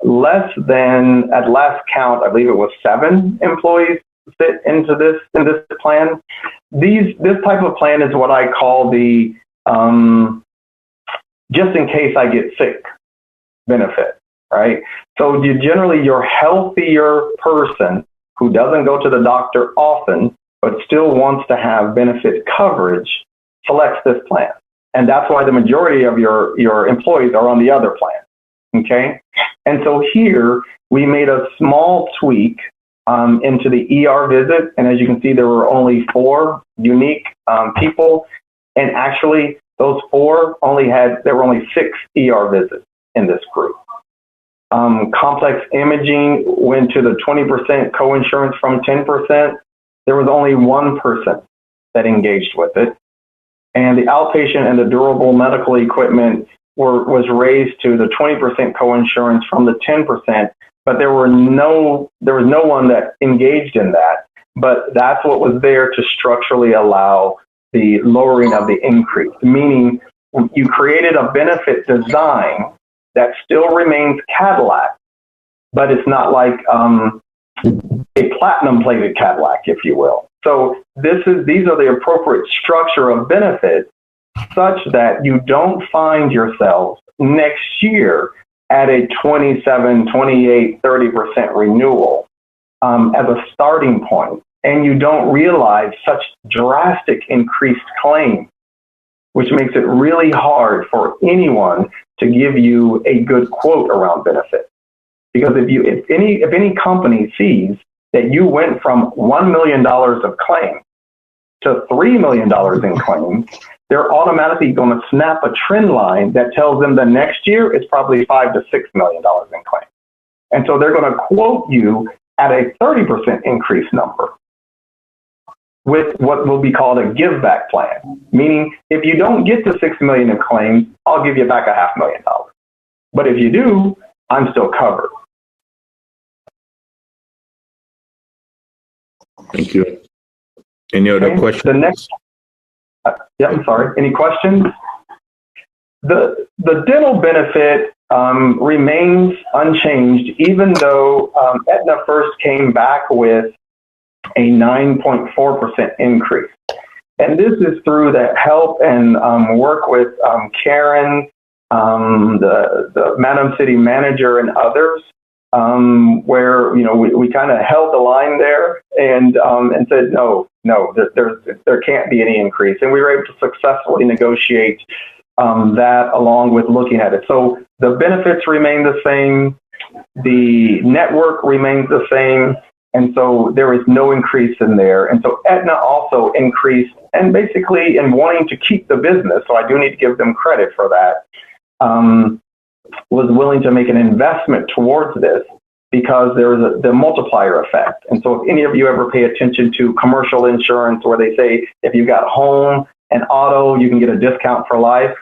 less than, at last count, I believe it was 7 employees fit in this plan. This type of plan is what I call the just in case I get sick benefit, right? So generally your healthier person who doesn't go to the doctor often but still wants to have benefit coverage selects this plan. And that's why the majority of your employees are on the other plan, okay? And so here, we made a small tweak into the ER visit. And as you can see, there were only 4 unique people. And actually, those 4 there were only 6 ER visits in this group. Complex imaging went to the 20% coinsurance from 10%. There was only 1 person that engaged with it. And the outpatient and the durable medical equipment was raised to the 20% coinsurance from the 10%, but there was no one that engaged in that. But that's what was there to structurally allow the lowering of the increase, meaning you created a benefit design that still remains Cadillac, but it's not like a platinum plated Cadillac, if you will. So these are the appropriate structure of benefits such that you don't find yourselves next year at a 27, 28, 30% renewal as a starting point. And you don't realize such drastic increased claims, which makes it really hard for anyone to give you a good quote around benefits. Because if any company sees that you went from $1 million of claim to $3 million in claims, they're automatically going to snap a trend line that tells them the next year it's probably $5 to $6 million in claims. And so they're going to quote you at a 30% increase number. with what will be called a give back plan, meaning if you don't get to $6 million in claims, I'll give you back $500,000. But if you do, I'm still covered. Thank you. Any other questions? The next, I'm sorry. Any questions? The dental benefit remains unchanged, even though Aetna first came back with a 9.4% increase. And this is through the help and work with Karen, the Madam City Manager, and others, where we kind of held the line there and said no, there can't be any increase, and we were able to successfully negotiate that along with looking at it. So the benefits remain the same, the network remains the same, and so there is no increase in there. And so Aetna also increased, and basically in wanting to keep the business, so I do need to give them credit for that, was willing to make an investment towards this because there is the multiplier effect. And so if any of you ever pay attention to commercial insurance where they say if you've got home and auto, you can get a discount for life,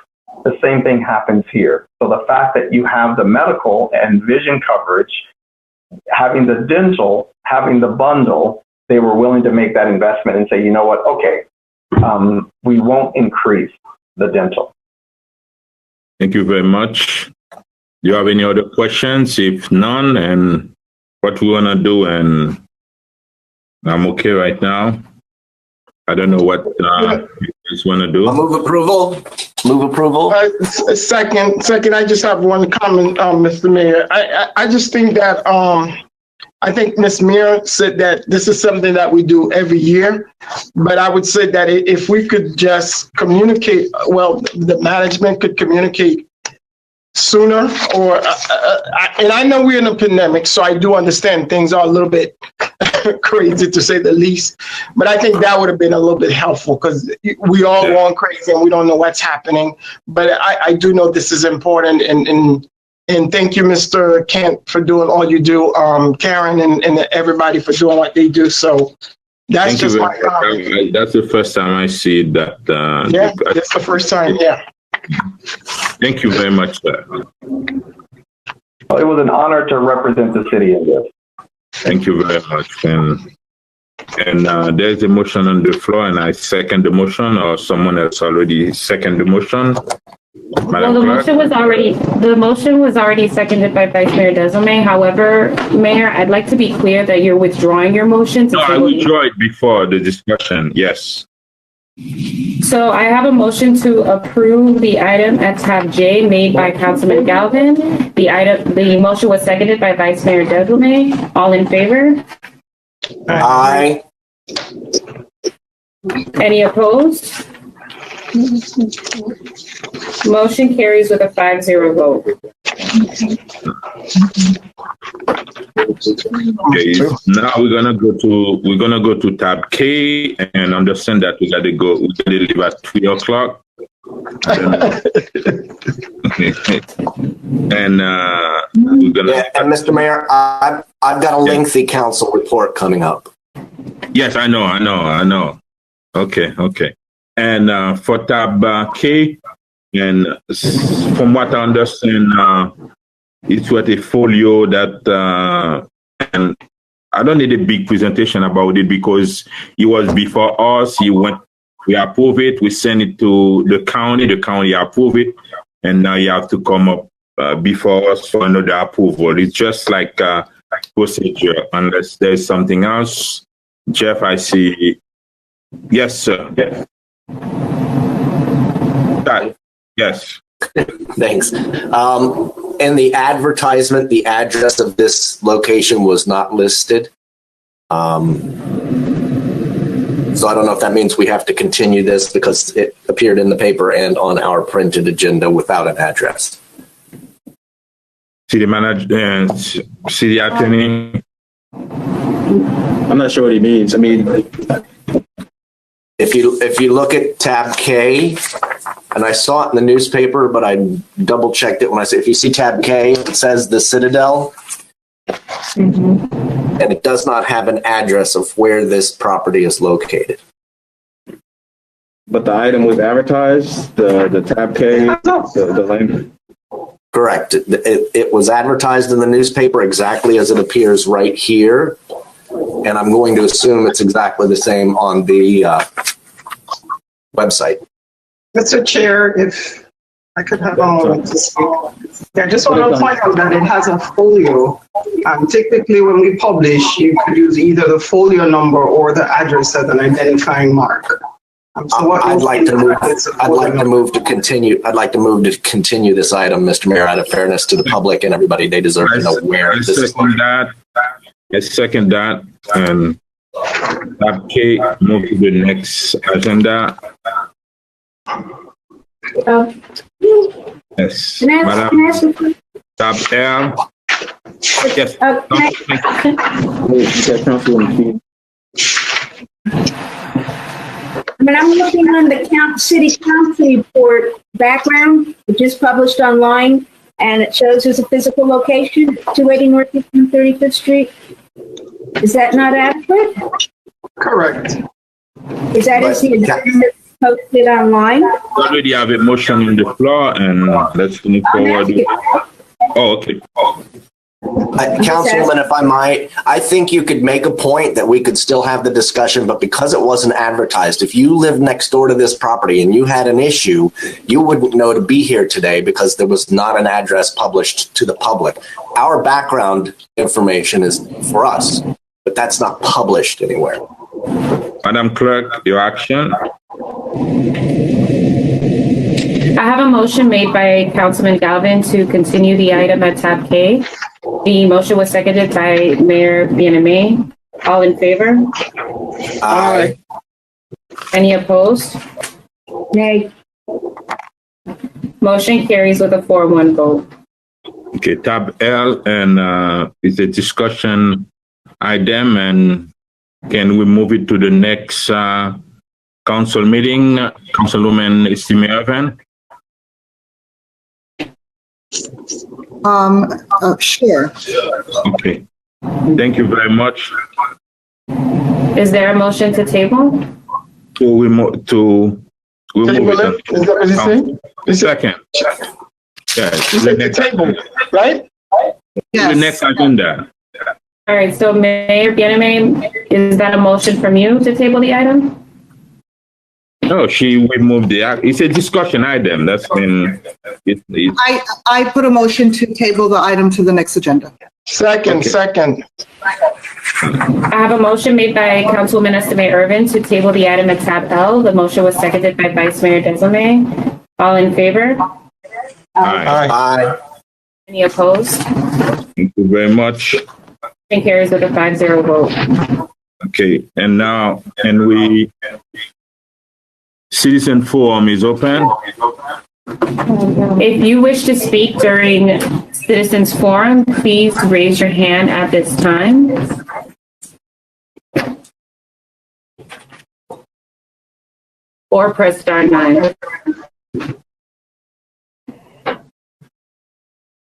the same thing happens here. So the fact that you have the medical and vision coverage, having the dental, having the bundle, they were willing to make that investment and say, you know what, okay, we won't increase the dental. Thank you very much. Do you have any other questions? If none, and what we want to do, and I'm okay right now. I don't know what you guys want to do. I'll move approval. Move approval. Second, I just have one comment, Mr. Mayor. I just think that I think Ms. Mayor said that this is something that we do every year, but I would say that if we could just communicate, well, the management could communicate sooner, or and I know we're in a pandemic, so I do understand things are a little bit crazy to say the least, but I think that would have been a little bit helpful because we all going crazy and we don't know what's happening. But I do know this is important, and thank you, Mr. Kent, for doing all you do, Karen and everybody for doing what they do. So that's just my comment. That's the first time I see that. Yeah, that's the first time. Yeah. Thank you very much, sir. Well, it was an honor to represent the city in this. Thank you very much. And there's a motion on the floor, and I second the motion, or someone else already second the motion. Well, the motion was already seconded by Vice Mayor Desilme. However, Mayor, I'd like to be clear that you're withdrawing your motion. No, I withdrew it before the discussion. Yes. So I have a motion to approve the item at tab J made by Councilman Galvin. The motion was seconded by Vice Mayor Desilme. All in favor? Aye. Any opposed? Motion carries with a 5-0 vote. Okay, now we're gonna go to tab K, and understand that we gotta leave at 3 o'clock. And we're gonna. And Mr. Mayor, I've got a lengthy council report coming up. Yes, I know. Okay. And for tab K, and from what I understand, it's what a folio that, and I don't need a big presentation about it because it was before us. We approve it, we send it to the county approve it, and now you have to come up before us for another approval. It's just like a procedure, unless there's something else. Jeff, I see. Yes, sir. Yes. Yes. Thanks. In the advertisement, the address of this location was not listed. So I don't know if that means we have to continue this because it appeared in the paper and on our printed agenda without an address. City manager, city attorney. I'm not sure what he means. I mean, if you look at tab K, and I saw it in the newspaper, but I double checked it when I said, if you see tab K, it says the Citadel. And it does not have an address of where this property is located. But the item was advertised, the tab K, the link. Correct. It was advertised in the newspaper exactly as it appears right here. And I'm going to assume it's exactly the same on the website. Mr. Chair, if I could have a moment to speak. I just want to point out that it has a folio. Typically, when we publish, you could use either the folio number or the address as an identifying mark. I'd like to move to continue this item, Mr. Mayor, out of fairness to the public and everybody. They deserve to know where this is. I second that. And tab K, move to the next agenda. Yes. Madam. Tab L. Yes. I'm looking on the city council report background, which is published online, and it shows there's a physical location, 280 North 35th Street. Is that not adequate? Correct. Is that the agenda posted online? We already have a motion on the floor, and let's move forward. Oh, okay. Councilwoman, if I might, I think you could make a point that we could still have the discussion, but because it wasn't advertised, if you live next door to this property and you had an issue, you wouldn't know to be here today because there was not an address published to the public. Our background information is for us, but that's not published anywhere. Madam Clerk, your action. I have a motion made by Councilman Galvin to continue the item at tab K. The motion was seconded by Mayor Bien-Aimé. All in favor? Aye. Any opposed? Nay. Motion carries with a 4-1 vote. Okay, tab L, and it's a discussion item, and can we move it to the next council meeting? Councilwoman Estime Irvin? Sure. Okay. Thank you very much. Is there a motion to table? We move it. Is that what you say? Second. Yeah, the next table, right? The next agenda. All right, so Mayor Bien-Aimé, is that a motion from you to table the item? No, we moved the act. It's a discussion item. That's been. I put a motion to table the item to the next agenda. Second. I have a motion made by Councilwoman Estime Irvin to table the item at tab L. The motion was seconded by Vice Mayor Desilme. All in favor? Aye. Any opposed? Thank you very much. Motion carries with a 5-0 vote. Okay, and now, Citizen Forum is open. If you wish to speak during Citizens Forum, please raise your hand at this time. Or press *9.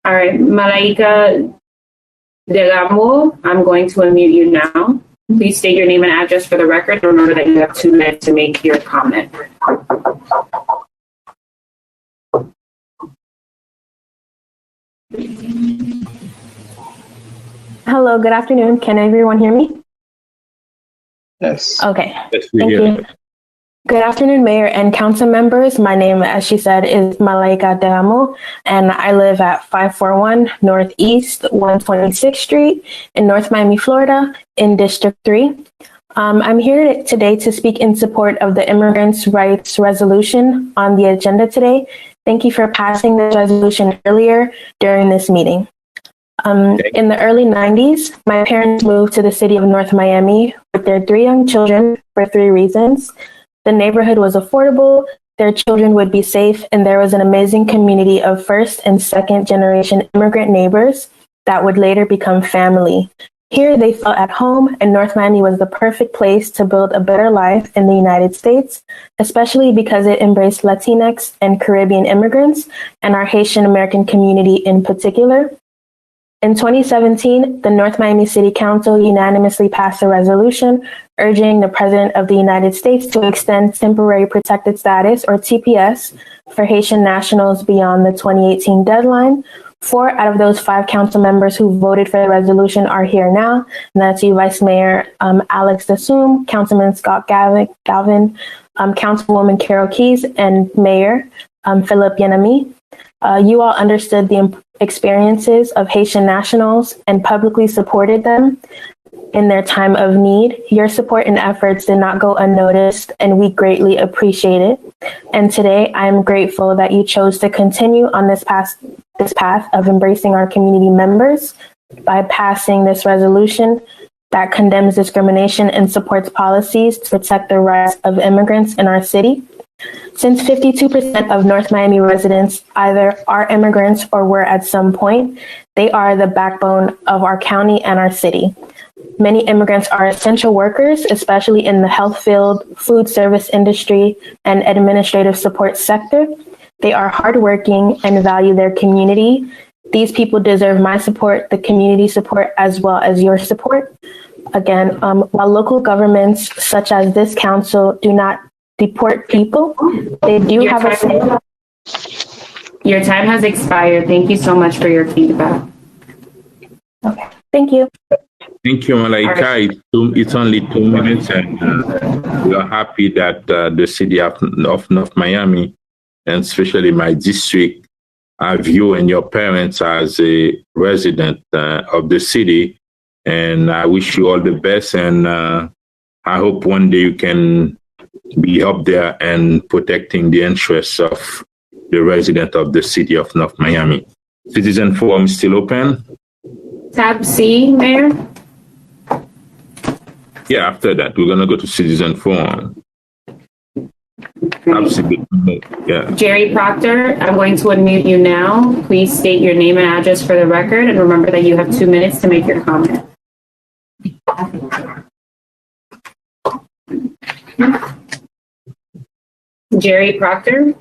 All right, Malaika Delamo, I'm going to unmute you now. Please state your name and address for the record. Remember that you have 2 minutes to make your comment. Hello, good afternoon. Can everyone hear me? Yes. Okay. Yes, Thank you. Good afternoon, Mayor and Council members. My name, as she said, is Malaika Delamo, and I live at 541 Northeast 126th Street in North Miami, Florida, in District 3. I'm here today to speak in support of the Immigrants' Rights Resolution on the agenda today. Thank you for passing this resolution earlier during this meeting. In the early 90s, my parents moved to the city of North Miami with their 3 young children for 3 reasons. The neighborhood was affordable, their children would be safe, and there was an amazing community of first and second generation immigrant neighbors that would later become family. Here they felt at home, and North Miami was the perfect place to build a better life in the United States, especially because it embraced Latinx and Caribbean immigrants and our Haitian American community in particular. In 2017, the North Miami City Council unanimously passed a resolution urging the President of the United States to extend temporary protected status, or TPS, for Haitian nationals beyond the 2018 deadline. 4 out of those 5 council members who voted for the resolution are here now, and that's you, Vice Mayor Alex Dassoum, Councilman Scott Galvin, Councilwoman Carol Keys, and Mayor Philip Yenami. You all understood the experiences of Haitian nationals and publicly supported them in their time of need. Your support and efforts did not go unnoticed, and we greatly appreciate it. And today, I am grateful that you chose to continue on this path of embracing our community members by passing this resolution that condemns discrimination and supports policies to protect the rights of immigrants in our city. Since 52% of North Miami residents either are immigrants or were at some point, they are the backbone of our county and our city. Many immigrants are essential workers, especially in the health field, food service industry, and administrative support sector. They are hardworking and value their community. These people deserve my support, the community support, as well as your support. Again, while local governments such as this council do not deport people, they do have a say. Your time has expired. Thank you so much for your feedback. Okay, thank you. Thank you, Malaika. It's only 2 minutes, and we are happy that the city of North Miami, and especially my district, have you and your parents as a resident of the city. And I wish you all the best, and I hope one day you can be up there and protecting the interests of the resident of the city of North Miami. Citizen Forum is still open. Tab C, Mayor. Yeah, after that, we're going to go to Citizen Forum. Absolutely. Yeah. Jerry Proctor, I'm going to unmute you now. Please state your name and address for the record, and remember that you have 2 minutes to make your comment. Jerry Proctor.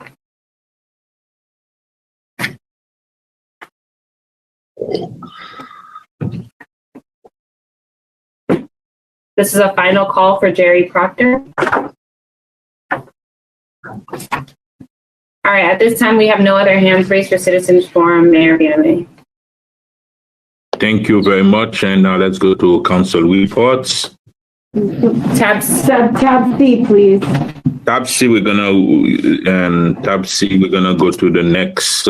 This is a final call for Jerry Proctor. All right, at this time, we have no other hands raised for Citizens Forum. Mayor Vianney. Thank you very much. And now let's go to council reports. Tab C, please. Tab C, we're gonna go to the next.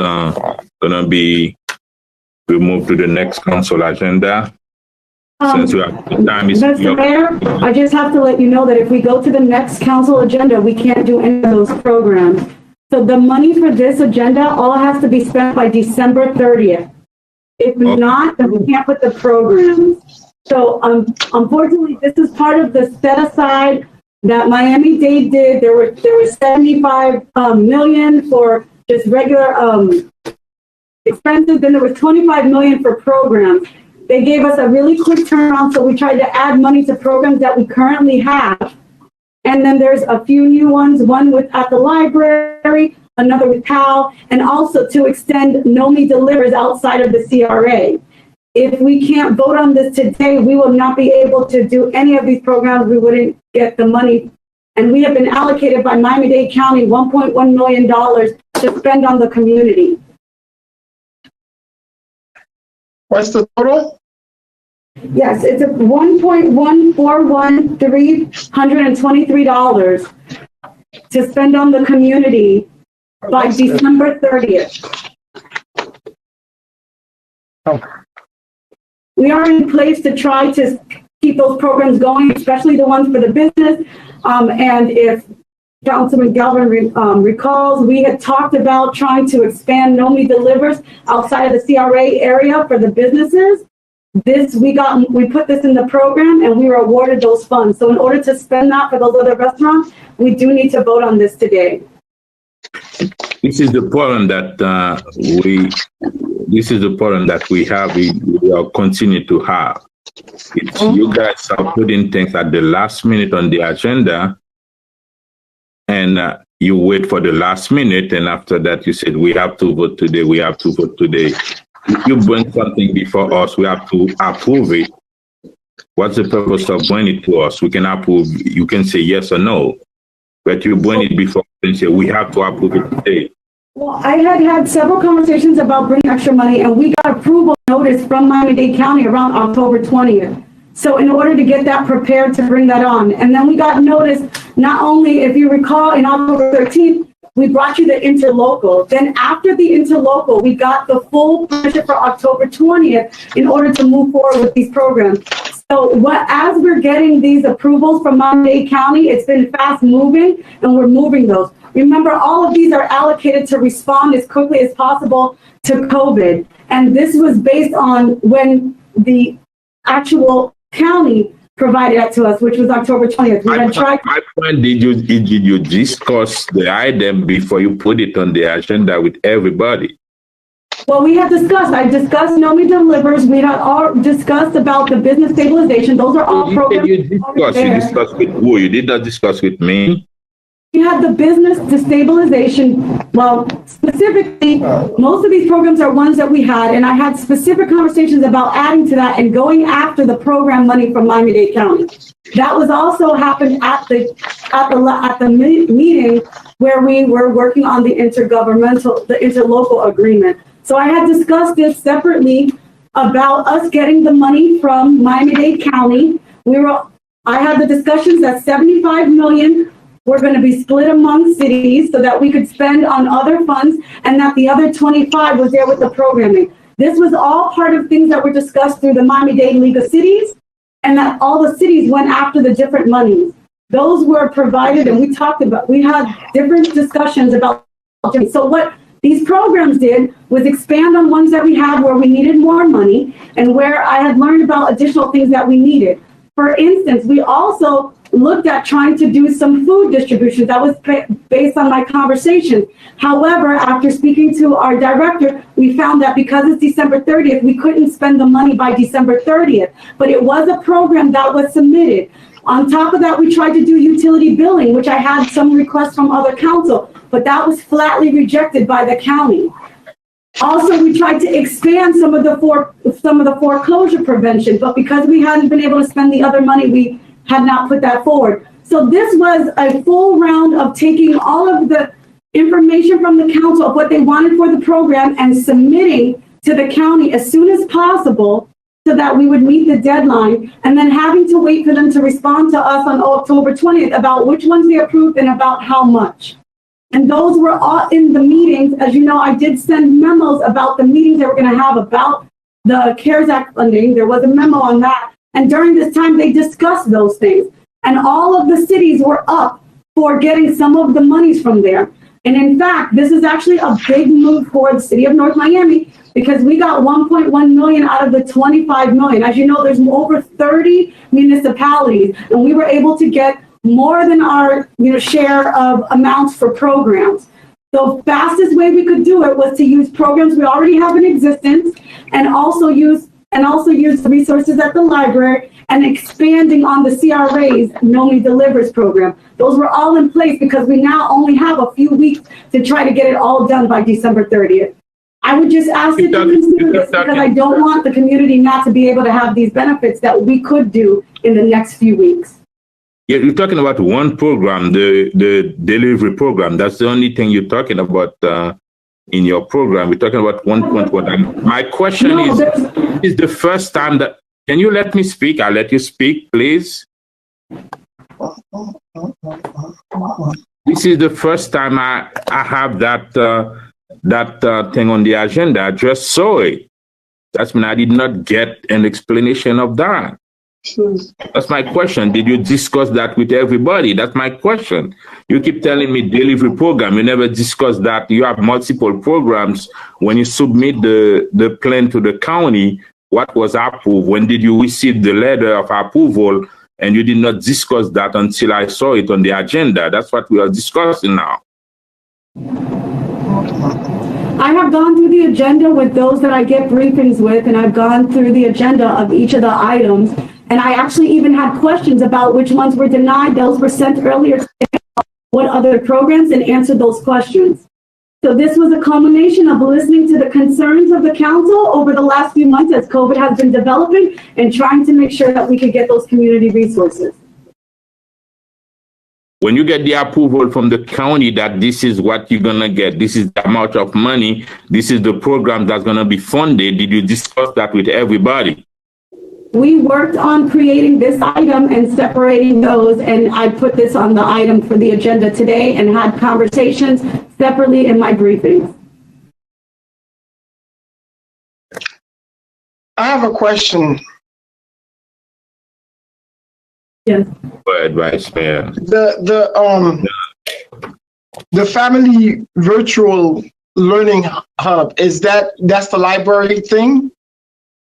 We move to the next council agenda. Since we have time is Mr. Mayor, I just have to let you know that if we go to the next council agenda, we can't do any of those programs. So the money for this agenda all has to be spent by December 30th. If not, then we can't put the programs. So unfortunately, this is part of the set aside that Miami-Dade did. There were 75 million for just regular expenses. Then there was 25 million for programs. They gave us a really quick turnaround, so we tried to add money to programs that we currently have. And then there's a few new ones, one with at the library, another with PAL, and also to extend NOMI Delivers outside of the CRA. If we can't vote on this today, we will not be able to do any of these programs. We wouldn't get the money. And we have been allocated by Miami-Dade County $1.1 million to spend on the community. What's the total? Yes, it's $1.141323 to spend on the community by December 30th. Oh. We are in place to try to keep those programs going, especially the ones for the business. And if Councilman Galvin recalls, we had talked about trying to expand NOMI Delivers outside of the CRA area for the businesses. We put this in the program and we were awarded those funds. So in order to spend that for those other restaurants, we do need to vote on this today. This is the problem that we have. We will continue to have. It's you guys are putting things at the last minute on the agenda, and you wait for the last minute, and after that you said we have to vote today. We have to vote today. if you bring something before us, we have to approve it. What's the purpose of bringing it to us? We can approve, you can say yes or no, but you bring it before us and say we have to approve it today. Well, I had several conversations about bringing extra money, and we got approval notice from Miami-Dade County around October 20th. So in order to get that prepared to bring that on, and then we got notice, not only, if you recall, in October 13th, we brought you the interlocal. Then after the interlocal, we got the full budget for October 20th in order to move forward with these programs. So as we're getting these approvals from Miami-Dade County, it's been fast moving and we're moving those. Remember, all of these are allocated to respond as quickly as possible to COVID. And this was based on when the actual county provided that to us, which was October 20th. My point, did you discuss the item before you put it on the agenda with everybody? Well, we had discussed, I discussed NOMI Delivers, we had all discussed about the business stabilization. Those are all programs. You discussed with who? You did not discuss with me? We had the business destabilization. Well, specifically, most of these programs are ones that we had, and I had specific conversations about adding to that and going after the program money from Miami-Dade County. That was also happened at the meeting where we were working on the interlocal agreement. So I had discussed this separately about us getting the money from Miami-Dade County. I had the discussions that 75 million were going to be split among cities so that we could spend on other funds, and that the other 25 was there with the programming. This was all part of things that were discussed through the Miami-Dade League of Cities, and that all the cities went after the different monies. Those were provided, and we had different discussions about. So what these programs did was expand on ones that we had where we needed more money and where I had learned about additional things that we needed. For instance, we also looked at trying to do some food distribution. That was based on my conversation. However, after speaking to our director, we found that because it's December 30th, we couldn't spend the money by December 30th, but it was a program that was submitted. On top of that, we tried to do utility billing, which I had some requests from other council, but that was flatly rejected by the county. Also, we tried to expand some of the foreclosure prevention, but because we hadn't been able to spend the other money, we had not put that forward. So this was a full round of taking all of the information from the council of what they wanted for the program and submitting to the county as soon as possible so that we would meet the deadline, and then having to wait for them to respond to us on October 20th about which ones they approved and about how much. And those were all in the meetings. As you know, I did send memos about the meetings that we're going to have about the CARES Act funding. There was a memo on that. And during this time, they discussed those things. And all of the cities were up for getting some of the monies from there. And in fact, this is actually a big move for the city of North Miami because we got 1.1 million out of the 25 million. As you know, there's over 30 municipalities, and we were able to get more than our share of amounts for programs. The fastest way we could do it was to use programs we already have in existence and also use the resources at the library and expanding on the CRA's NOMI Delivers program. Those were all in place because we now only have a few weeks to try to get it all done by December 30th. I would just ask you to consider this because I don't want the community not to be able to have these benefits that we could do in the next few weeks. Yeah, you're talking about one program, the delivery program. That's the only thing you're talking about in your program. We're talking about 1.1. My question is the first time that, can you let me speak? I'll let you speak, please. This is the first time I have that thing on the agenda. I just saw it. That's when I did not get an explanation of that. That's my question. Did you discuss that with everybody? That's my question. You keep telling me delivery program. You never discuss that. You have multiple programs. When you submit the plan to the county, what was approved? When did you receive the letter of approval? And you did not discuss that until I saw it on the agenda. That's what we are discussing now. I have gone through the agenda with those that I get briefings with, and I've gone through the agenda of each of the items. And I actually even had questions about which ones were denied. Those were sent earlier. What other programs, and answered those questions. So this was a culmination of listening to the concerns of the council over the last few months as COVID has been developing and trying to make sure that we could get those community resources. When you get the approval from the county that this is what you're going to get, this is the amount of money, this is the program that's going to be funded, did you discuss that with everybody? We worked on creating this item and separating those, and I put this on the item for the agenda today and had conversations separately in my briefings. I have a question. Yes. Go ahead, Vice Mayor. The family virtual learning hub, that's the library thing?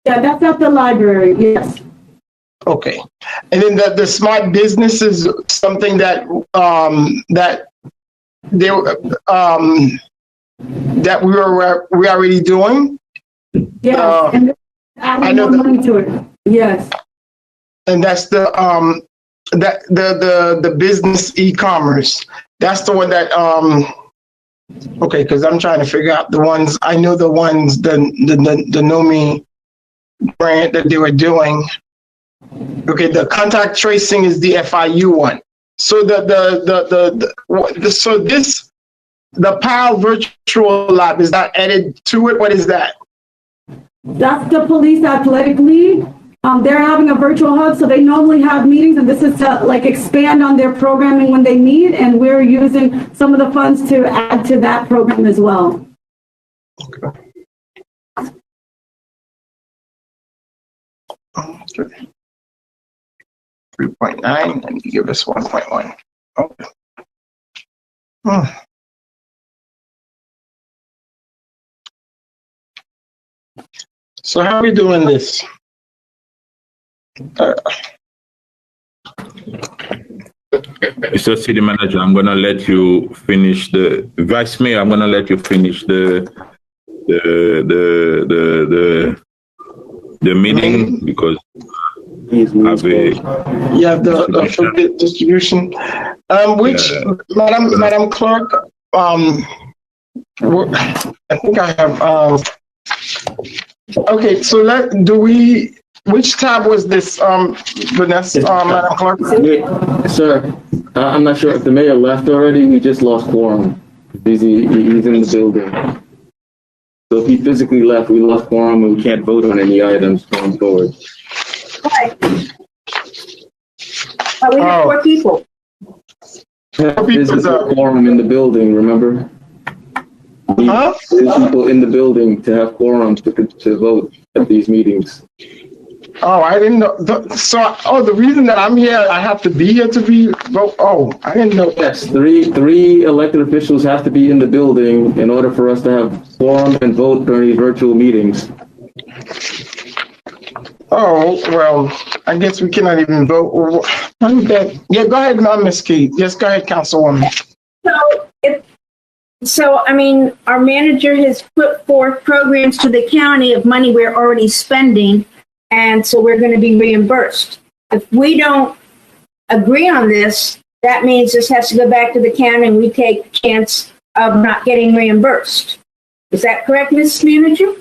Yeah, that's at the library, yes. Okay. And then the smart business is something that that we're already doing? Yeah, and adding more money to it. Yes. And that's the business e-commerce. That's the one that okay, because I'm trying to figure out the ones. I know the ones the Nomi grant that they were doing. Okay, the contact tracing is the FIU one. So the PAL virtual lab, is that added to it? What is that? That's the police athletic league. They're having a virtual hub, so they normally have meetings, and this is to like expand on their programming when they need, and we're using some of the funds to add to that program as well. Okay. 3.9 and you give us 1.1. Okay. So how are we doing this? Mr. City Manager, I'm gonna let you finish the Vice Mayor. I'm gonna let you finish the meeting because you have the distribution. Madam Clerk, I think I have. Okay, so which tab was this, Vanessa, Madam Clerk? Sir, I'm not sure if the mayor left already. We just lost quorum. He's in the building. So if he physically left, we lost quorum and we can't vote on any items going forward. Okay. We have 4 people. Physical quorum in the building, remember? There's people in the building to have quorum to vote at these meetings. Oh, I didn't know. The reason that I'm here, I have to be here to vote. Oh, I didn't know. Yes, three elected officials have to be in the building in order for us to have quorum and vote during these virtual meetings. Oh, well, I guess we cannot even vote. Yeah, go ahead, Ms. Kate. Yes, go ahead, Councilwoman. So, I mean, our manager has put forth programs to the county of money we're already spending, and so we're going to be reimbursed. If we don't agree on this, that means this has to go back to the county and we take a chance of not getting reimbursed. Is that correct, Mrs. Manager?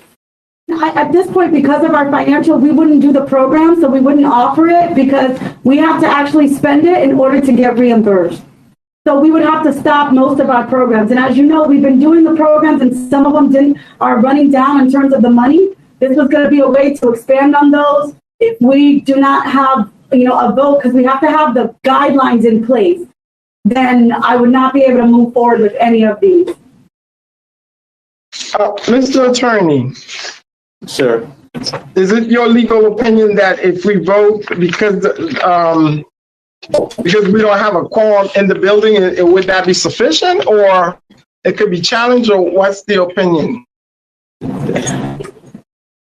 At this point, because of our financial, we wouldn't do the program, so we wouldn't offer it because we have to actually spend it in order to get reimbursed. So we would have to stop most of our programs. And as you know, we've been doing the programs and some of them are running down in terms of the money. This was going to be a way to expand on those. If we do not have, a vote, because we have to have the guidelines in place, then I would not be able to move forward with any of these. Mr. Attorney. Sir. Is it your legal opinion that if we vote because we don't have a quorum in the building, would that be sufficient, or it could be challenged, or what's the opinion?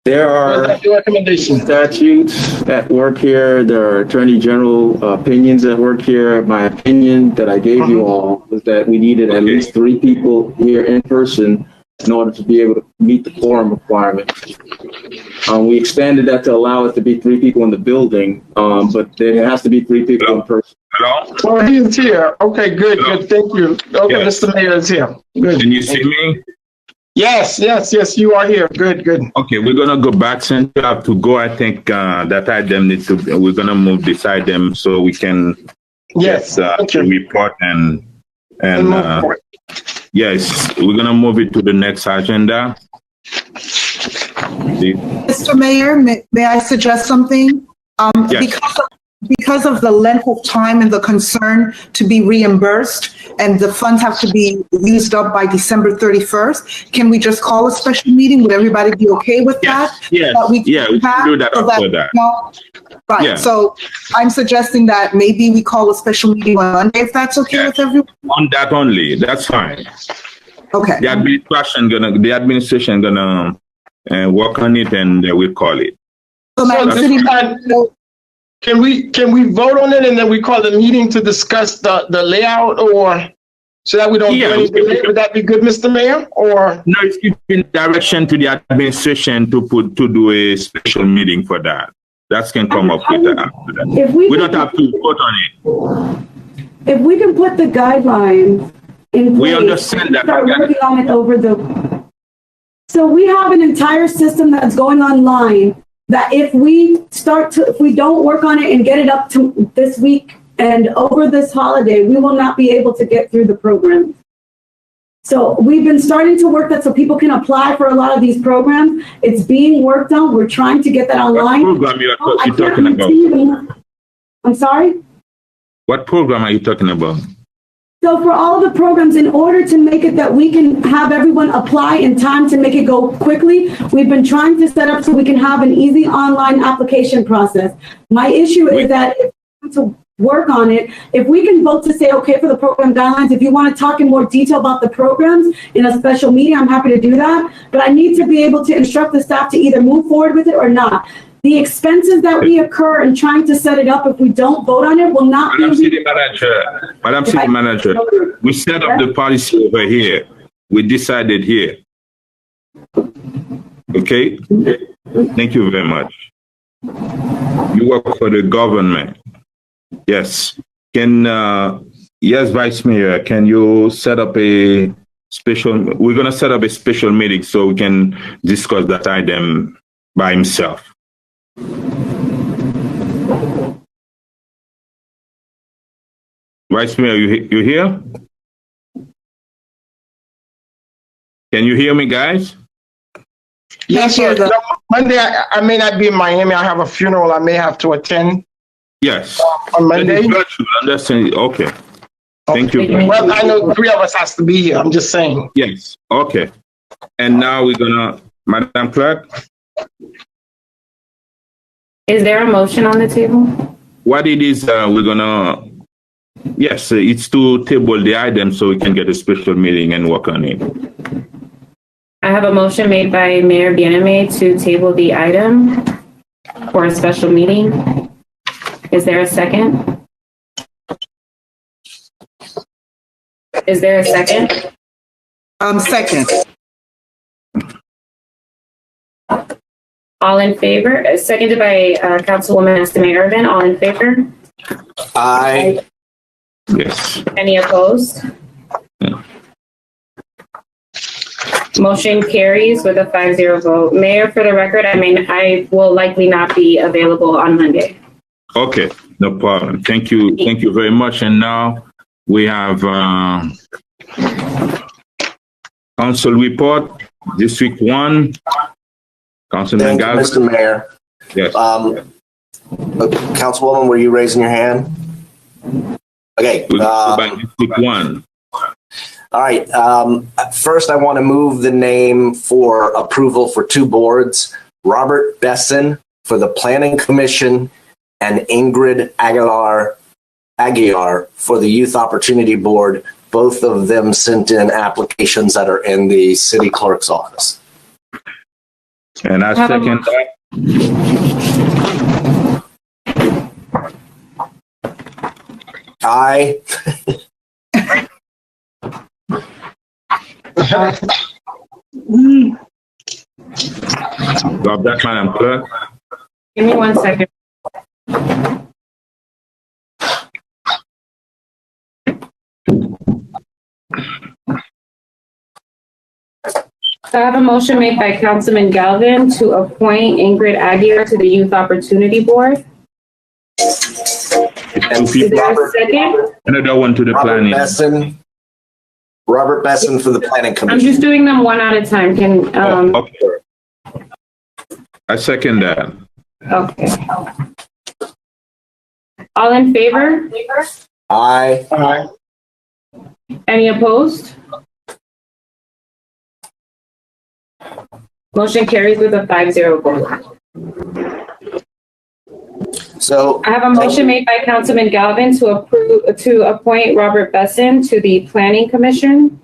There are statutes at work here. There are attorney general opinions at work here. My opinion that I gave you all was that we needed at least 3 people here in person in order to be able to meet the quorum requirement. We expanded that to allow it to be 3 people in the building, but there has to be 3 people in person. Hello? Oh, he is here. Okay, good, Hello? good. Thank you. Okay, Yes. Mr. Mayor is here. Good. Can you see me? Yes, you are here. Good, good. Okay, we're gonna go back. Since you have to go, I think that item needs to. We're gonna move this item so we can Yes, get the report and yes, we're gonna move it to the next agenda. Mr. Mayor, may I suggest something? Yes. Because of the length of time and the concern to be reimbursed and the funds have to be used up by December 31st, can we just call a special meeting? Would everybody be okay with that? Yes, we can do that after that. Right, Yeah. so I'm suggesting that maybe we call a special meeting on Monday, if that's okay with everyone? On that only, that's fine. Okay. The administration gonna work on it and we'll call it. So can we vote on it and then we call the meeting to discuss the layout, or so that we don't do anything? Would that be good, Mr. Mayor? Or no, it's giving direction to the administration to do a special meeting for that. That can come up with that after that. If we don't have to vote on it. If we can put the guidelines in place, we understand that. Start working on it over the. So we have an entire system that's going online. That if we don't work on it and get it up to this week and over this holiday, we will not be able to get through the program. So we've been starting to work that so people can apply for a lot of these programs. It's being worked on. We're trying to get that online. What program you're talking about? I'm sorry? What program are you talking about? So for all of the programs, in order to make it that we can have everyone apply in time to make it go quickly, we've been trying to set up so we can have an easy online application process. My issue is that to work on it, if we can vote to say, okay, for the program guidelines, if you want to talk in more detail about the programs in a special meeting, I'm happy to do that. But I need to be able to instruct the staff to either move forward with it or not. The expenses that we incur in trying to set it up, if we don't vote on it, will not be. Madam City Manager, we set up the policy over here. We decided here. Okay? Thank you very much. You work for the government. Yes. Yes, Vice Mayor, can you set up a special, we're going to set up a special meeting so we can discuss that item by himself. Vice Mayor, you here? Can you hear me, guys? Yes, sir. Monday, I may not be in Miami. I have a funeral I may have to attend. Yes. On Monday. Understand? Okay. Thank you. Well, I know 3 of us has to be here. I'm just saying. Yes. Okay. And now we're gonna, Madam Clerk. Is there a motion on the table? What it is, we're gonna. Yes, it's to table the item so we can get a special meeting and work on it. I have a motion made by Mayor Bien-Aimé to table the item for a special meeting. Is there a second? Is there a second? Second. All in favor? Seconded by Councilwoman Estime Irvin. All in favor? Aye. Yes. Any opposed? Yeah. Motion carries with a 5-0 vote. Mayor, for the record, I will likely not be available on Monday. Okay, no problem. Thank you. Thank you very much. And now we have council report, District 1. Councilman Thank you, Mr. Mayor. Yes. Councilwoman, were you raising your hand? Okay. District 1. All right. First, I want to move the name for approval for 2 boards, Robert Besson for the Planning Commission and Ingrid Aguiar for the Youth Opportunity Board. Both of them sent in applications that are in the city clerk's office. And I second that. Aye. Got that, Madam Clerk? Give me 1 second. I have a motion made by Councilman Galvin to appoint Ingrid Aguirre to the Youth Opportunity Board. Is there a second? Another one to the planning. Robert Besson for the Planning Commission. I'm just doing them one at a time. Can, Okay. I second that. Okay. All in favor? Aye. Aye. Any opposed? Motion carries with a 5-0 vote. So I have a motion made by Councilman Galvin to appoint Robert Besson to the Planning Commission.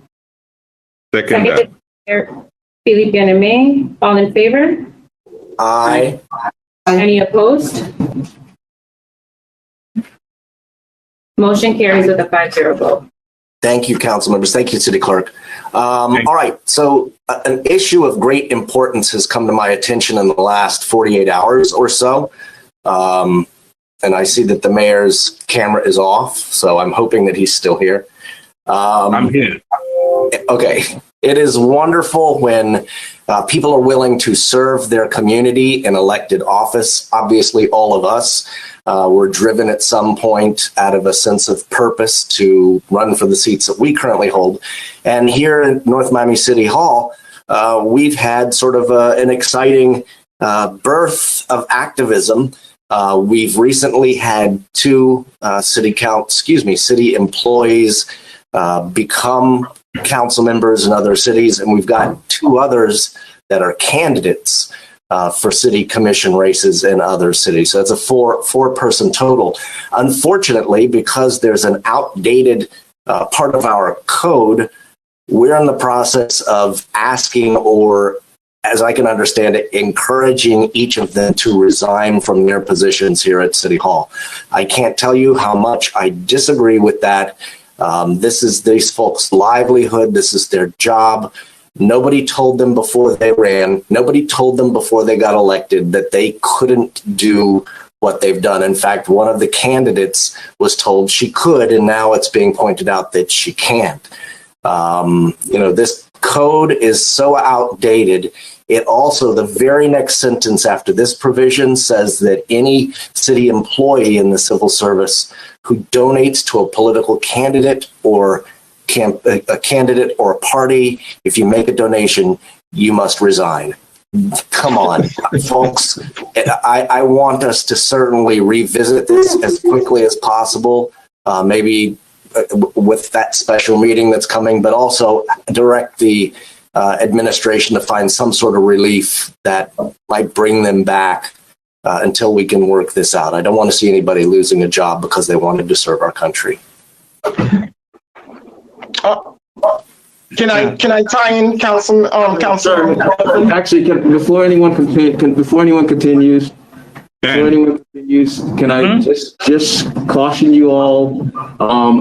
Second that. Philippe Bien-Aimé. All in favor? Aye. Any opposed? Motion carries with a 5-0 vote. Thank you, council members. Thank you, City Clerk. All right. So an issue of great importance has come to my attention in the last 48 hours or so. And I see that the mayor's camera is off, so I'm hoping that he's still here. I'm here. Okay. It is wonderful when people are willing to serve their community in elected office. Obviously, all of us were driven at some point out of a sense of purpose to run for the seats that we currently hold. And here in North Miami City Hall, we've had sort of an exciting birth of activism. We've recently had two city employees become council members in other cities, and we've got two others that are candidates for city commission races in other cities. So it's a four-person total. Unfortunately, because there's an outdated part of our code, we're in the process of asking, or as I can understand it, encouraging each of them to resign from their positions here at City Hall. I can't tell you how much I disagree with that. This is these folks' livelihood. This is their job. Nobody told them before they ran. Nobody told them before they got elected that they couldn't do what they've done. In fact, one of the candidates was told she could, and now it's being pointed out that she can't. This code is so outdated. It also, the very next sentence after this provision says that any city employee in the civil service who donates to a political candidate or a candidate or a party, if you make a donation, you must resign. Come on, folks. I want us to certainly revisit this as quickly as possible, maybe with that special meeting that's coming, but also direct the administration to find some sort of relief that might bring them back until we can work this out. I don't want to see anybody losing a job because they wanted to serve our country. Can I tie in, Councilman? Actually, before anyone continues, can I just caution you all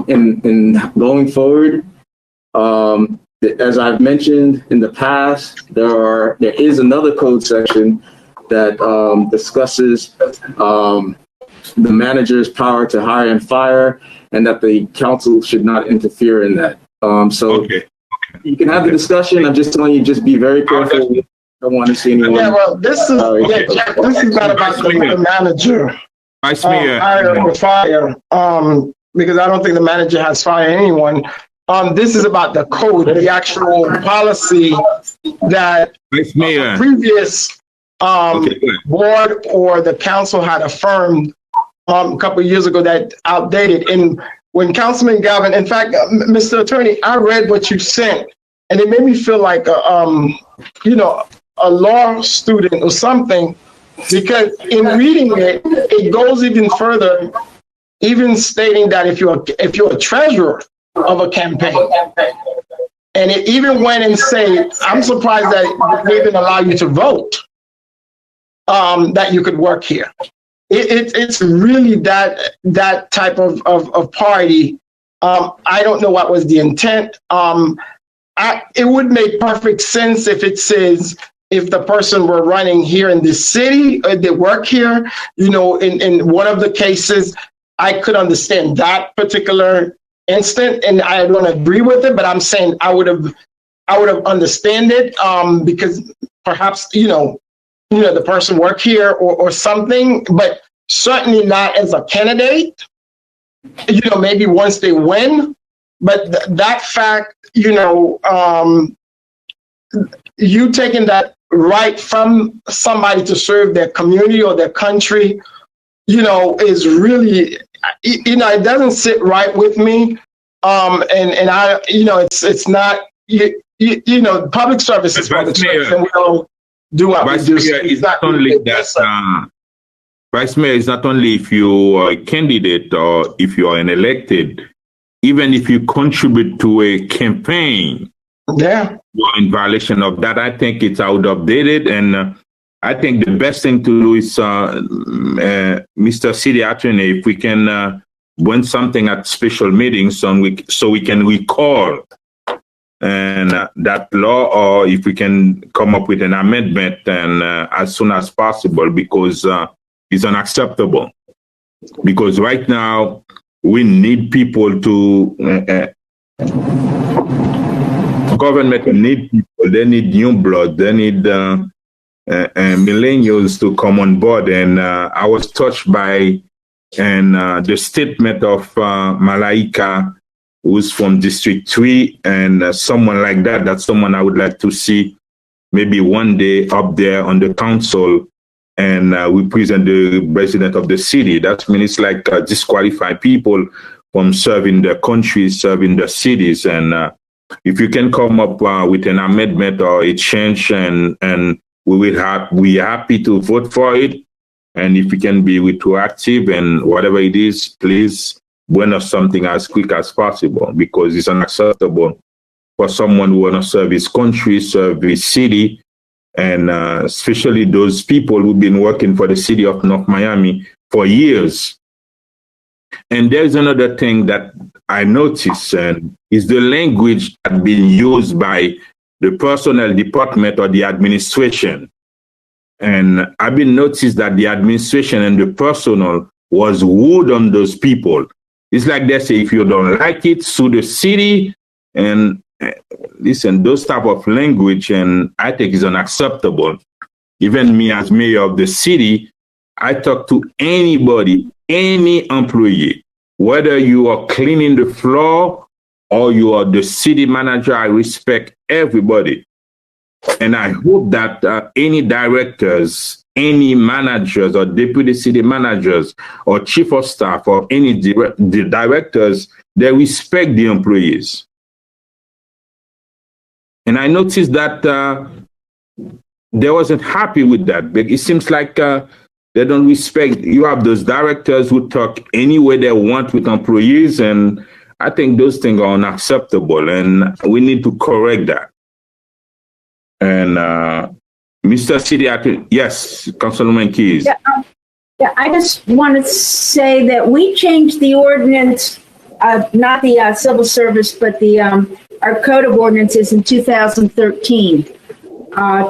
in going forward? As I've mentioned in the past, there is another code section that discusses the manager's power to hire and fire, and that the council should not interfere in that. You can have the discussion. I'm just telling you, just be very careful. I don't want to see anyone. Yeah, well, this is not about the manager. Hire or fire, because I don't think the manager has fired anyone. This is about the code, the actual policy that the previous board or the council had affirmed a couple of years ago that outdated. And when Councilman Galvin, in fact, Mr. Attorney, I read what you sent, and it made me feel like a law student or something, because in reading it, it goes even further, even stating that if you're a treasurer of a campaign, and it even went and said, I'm surprised that they didn't allow you to vote, that you could work here. It's really that type of party. I don't know what was the intent. It would make perfect sense if it says, if the person were running here in this city, they work here, in one of the cases, I could understand that particular instant, and I don't agree with it, but I'm saying I would have understand it, because perhaps, the person work here or something, but certainly not as a candidate, maybe once they win. But that fact, you taking that right from somebody to serve their community or their country, is really, it doesn't sit right with me. And I, it's not, public service is public service, and we don't do what we do. It's not only that, Vice Mayor, it's not only if you are a candidate or if you are an elected, even if you contribute to a campaign, you're in violation of that. I think it's outdated, and I think the best thing to do is, Mr. City Attorney, if we can bring something at special meetings so we can recall and that law, or if we can come up with an amendment and as soon as possible, because it's unacceptable. Because right now we need people to government need people. They need new blood. They need millennials to come on board. And I was touched by the statement of Malaika, who's from District 3, and someone like that. That's someone I would like to see maybe one day up there on the council, and we present the president of the city. That means it's like disqualify people from serving the country, serving the cities. And if you can come up with an amendment or a change, and we are happy to vote for it. And if we can be retroactive and whatever it is, please bring us something as quick as possible, because it's unacceptable for someone who want to serve his country, serve his city, and especially those people who've been working for the city of North Miami for years. And there's another thing that I noticed, and is the language that being used by the personnel department or the administration. And I've been noticed that the administration and the personnel was rude on those people. It's like they say, if you don't like it, sue the city. And listen, those type of language, and I think is unacceptable. Even me as mayor of the city, I talk to anybody, any employee, whether you are cleaning the floor or you are the city manager, I respect everybody. And I hope that any directors, any managers or deputy city managers or chief of staff or any the directors, they respect the employees. And I noticed that they wasn't happy with that. But it seems like they don't respect. You have those directors who talk any way they want with employees, and I think those things are unacceptable, and we need to correct that. And Mr. City Attorney, yes, Councilwoman Keys. Yeah, I just want to say that we changed the ordinance, not the civil service, but the our code of ordinances in 2013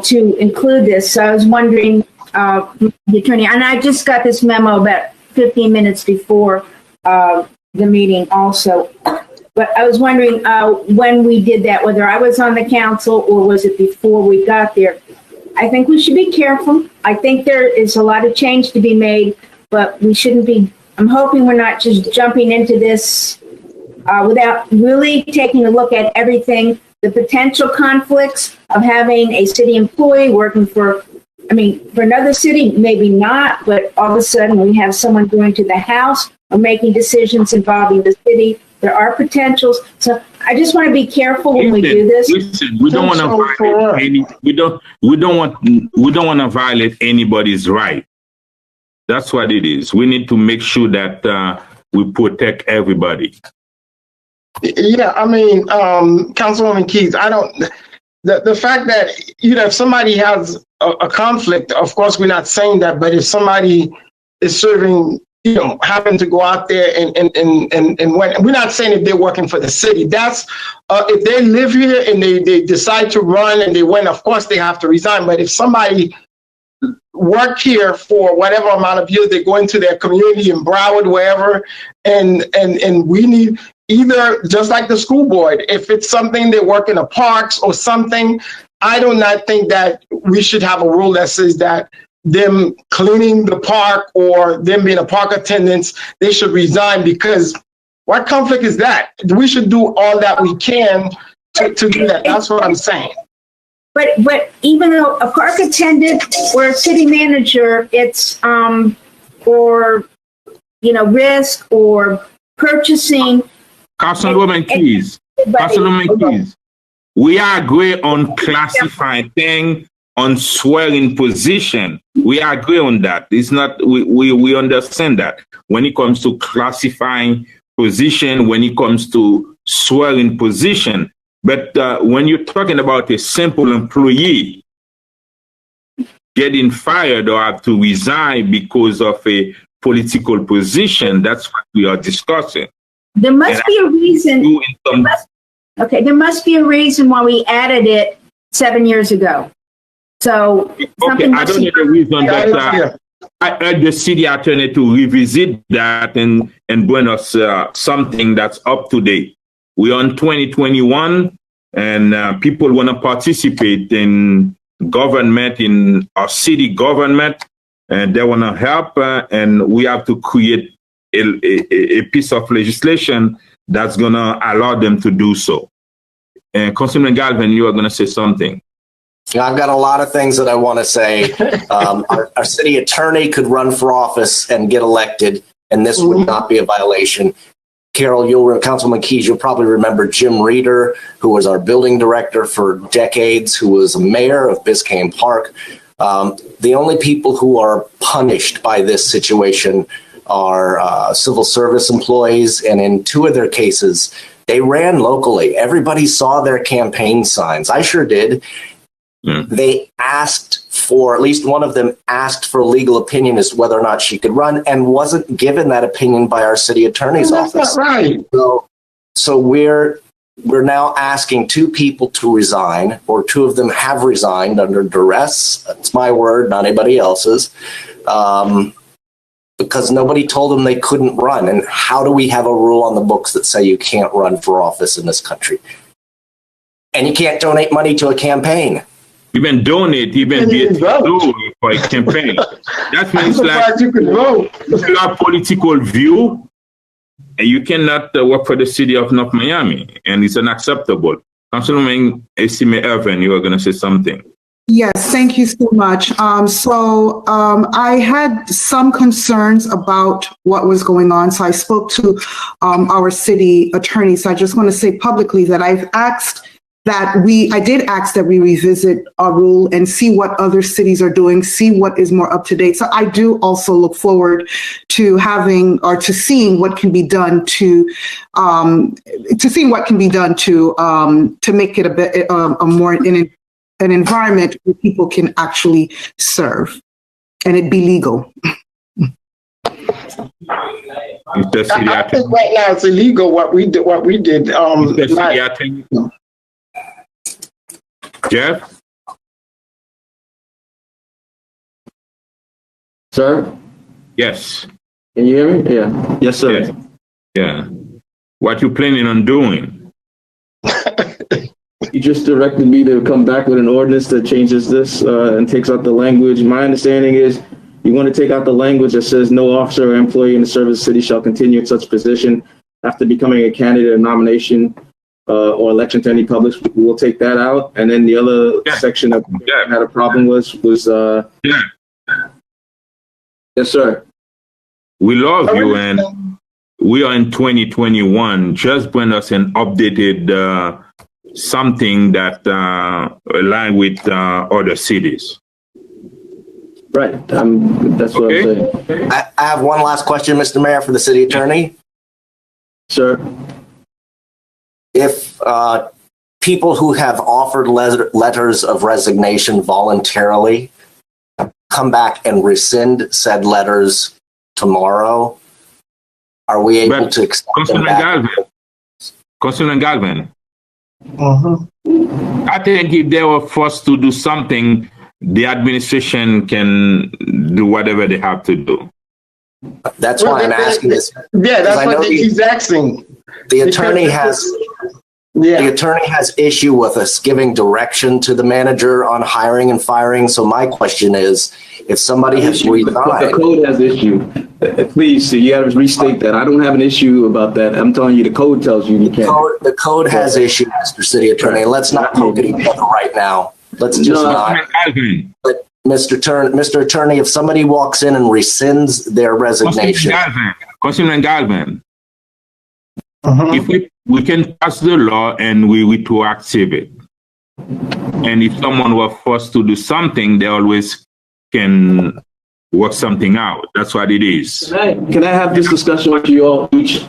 to include this. So I was wondering, the attorney, and I just got this memo about 15 minutes before the meeting also. But I was wondering when we did that, whether I was on the council or was it before we got there. I think we should be careful. I think there is a lot of change to be made, but we shouldn't be, I'm hoping we're not just jumping into this without really taking a look at everything, the potential conflicts of having a city employee working for another city, maybe not, but all of a sudden we have someone going to the House or making decisions involving the city. There are potentials. So I just want to be careful when we do this. Listen, we don't want to violate we don't want to violate anybody's right. That's what it is. We need to make sure that we protect everybody. Yeah, Councilwoman Keys, the fact that, if somebody has a conflict, of course, we're not saying that, but if somebody is serving, having to go out there and when, we're not saying if they're working for the city, that's, if they live here and they decide to run and they win, of course they have to resign. But if somebody work here for whatever amount of years, they go into their community in Broward, wherever, and we need, either just like the school board, if it's something they work in the parks or something, I do not think that we should have a rule that says that them cleaning the park or them being a park attendants, they should resign, because what conflict is that? We should do all that we can to do that. That's what I'm saying. But even though a park attendant or a city manager, it's or risk or purchasing. Councilwoman Keys, we agree on classifying thing, on swearing position. We agree on that. It's not, we understand that. When it comes to classifying position, when it comes to swearing position. But when you're talking about a simple employee getting fired or have to resign because of a political position, that's what we are discussing. There must be a reason. There must be a reason why we added it 7 years ago. So okay, I don't know the reason, but I urge the city attorney to revisit that and bring us something that's up to date. We're on 2021, and people want to participate in government, in our city government, and they want to help, and we have to create a piece of legislation that's going to allow them to do so. And Councilman Galvin, you are going to say something. I've got a lot of things that I want to say. Our city attorney could run for office and get elected, and this would not be a violation. Carol, Councilman Keys, you'll probably remember Jim Reeder, who was our building director for decades, who was a mayor of Biscayne Park. The only people who are punished by this situation are civil service employees, and in 2 of their cases, they ran locally. Everybody saw their campaign signs. I sure did. They asked for, at least one of them asked for a legal opinion as to whether or not she could run, and wasn't given that opinion by our city attorney's office. That's not right. So we're now asking 2 people to resign, or 2 of them have resigned under duress. That's my word, not anybody else's. Because nobody told them they couldn't run. And how do we have a rule on the books that say you can't run for office in this country? And you can't donate money to a campaign. Even donate, even get for a campaign. That means like you could vote. If you have political view, and you cannot work for the city of North Miami, and it's unacceptable. Councilwoman Esime Irvin, you are going to say something. Yes, thank you so much. I had some concerns about what was going on, so I spoke to our city attorney. So I just want to say publicly that I did ask that we revisit our rule and see what other cities are doing, see what is more up to date. So I do also look forward to seeing what can be done to make it a bit more an environment where people can actually serve and it be legal. I think right now it's illegal what we did. Jeff? Sir? Yes. Can you hear me? Yeah. Yes, sir. Yes. Yeah. What you planning on doing? You just directed me to come back with an ordinance that changes this and takes out the language. My understanding is you want to take out the language that says no officer or employee in the service of the city shall continue in such position after becoming a candidate or nomination or election to any public. We'll take that out. And then the other section that I had a problem was yes, sir. We love you, and we are in 2021. Just bring us an updated something that align with other cities. Right. That's what I'm saying. I have one last question, Mr. Mayor, for the city attorney. Sir. If people who have offered letters of resignation voluntarily come back and rescind said letters tomorrow, are we able to accept them back? Councilman Galvin, I think if they were forced to do something, the administration can do whatever they have to do. That's why I'm asking this. Yeah, that's what he's asking. The attorney has issue with us giving direction to the manager on hiring and firing. So my question is, if somebody has resigned, the code has issue. Please, you got to restate that. I don't have an issue about that. I'm telling you, the code tells you can't. The code has issue, Mr. City Attorney. Let's not poke at each other right now. Let's just not. But Mr. Attorney, if somebody walks in and rescinds their resignation. Councilman Galvin, if we can pass the law and we retroactive it. And if someone were forced to do something, they always can work something out. That's what it is. Can I have this discussion with you all, each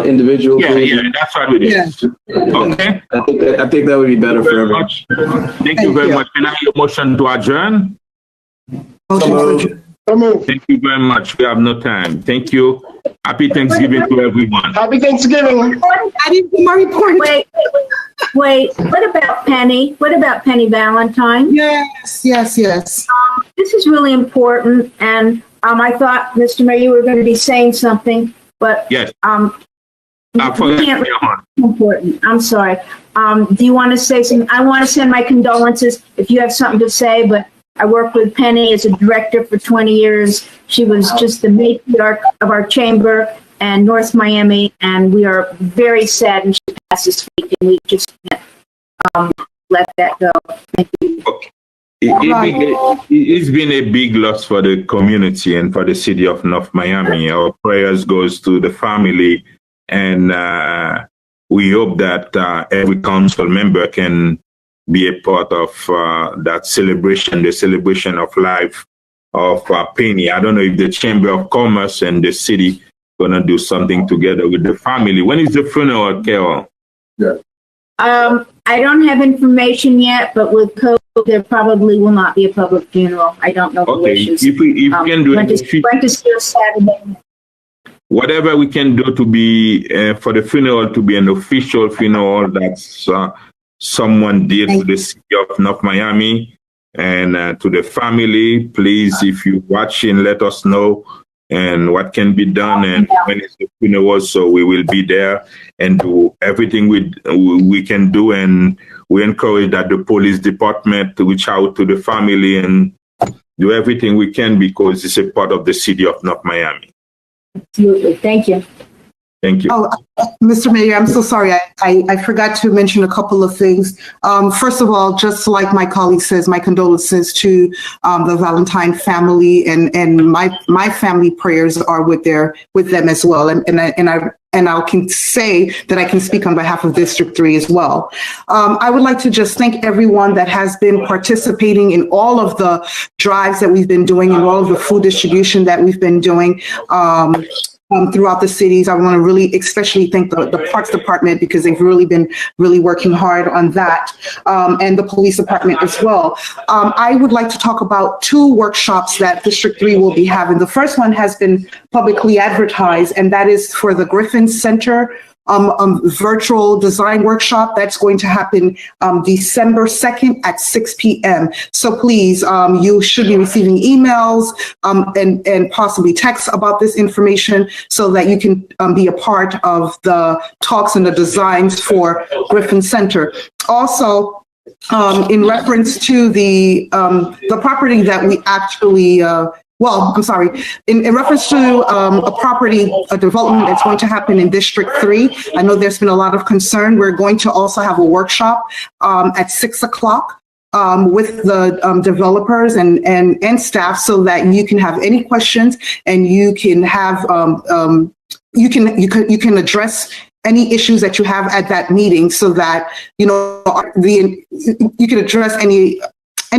individual? Yeah, that's what it is. Okay. I think that would be better for everyone. Thank you very much. Can I have a motion to adjourn? Thank you very much. We have no time. Thank you. Happy Thanksgiving to everyone. Happy Thanksgiving. I didn't do my report. Wait. What about Penny? What about Penny Valentine? Yes. This is really important, and I thought, Mr. Mayor, you were going to be saying something, but yes. Important. I'm sorry. Do you want to say something? I want to send my condolences if you have something to say, but I worked with Penny as a director for 20 years. She was just the matriarch of our chamber and North Miami, and we are very sad and she passed this week, and we just can't let that go. Thank you. It's been a big loss for the community and for the city of North Miami. Our prayers goes to the family, and we hope that every council member can be a part of that celebration, the celebration of life of Penny. I don't know if the Chamber of Commerce and the city gonna do something together with the family. When is the funeral, Carol? Yeah. I don't have information yet, but with COVID, there probably will not be a public funeral. I don't know the wishes. If we can do it, Saturday. Whatever we can do to be for the funeral to be an official funeral that's someone did to the city of North Miami, and to the family, please, if you're watching, let us know and what can be done, and when it's the funeral, so we will be there and do everything we can do, and we encourage that the police department to reach out to the family and do everything we can, because it's a part of the city of North Miami. Absolutely. Thank you. Thank you. Oh, Mr. Mayor, I'm so sorry. I forgot to mention a couple of things. First of all, just like my colleague says, my condolences to the Valentine family, and my family prayers are with them as well. And I can say that I can speak on behalf of District 3 as well. I would like to just thank everyone that has been participating in all of the drives that we've been doing and all of the food distribution that we've been doing throughout the cities. I want to really especially thank the Parks Department, because they've really been working hard on that, and the Police Department as well. I would like to talk about 2 workshops that District 3 will be having. The first one has been publicly advertised, and that is for the Griffin Center virtual design workshop that's going to happen December 2nd at 6 p.m. So please, you should be receiving emails and possibly texts about this information, so that you can be a part of the talks and the designs for Griffin Center. Also, in reference to the property that we actually in reference to a development that's going to happen in District 3, I know there's been a lot of concern. We're going to also have a workshop at 6 o'clock with the developers and staff, so that you can have any questions, and you can have you can address any issues that you have at that meeting, so that you can address any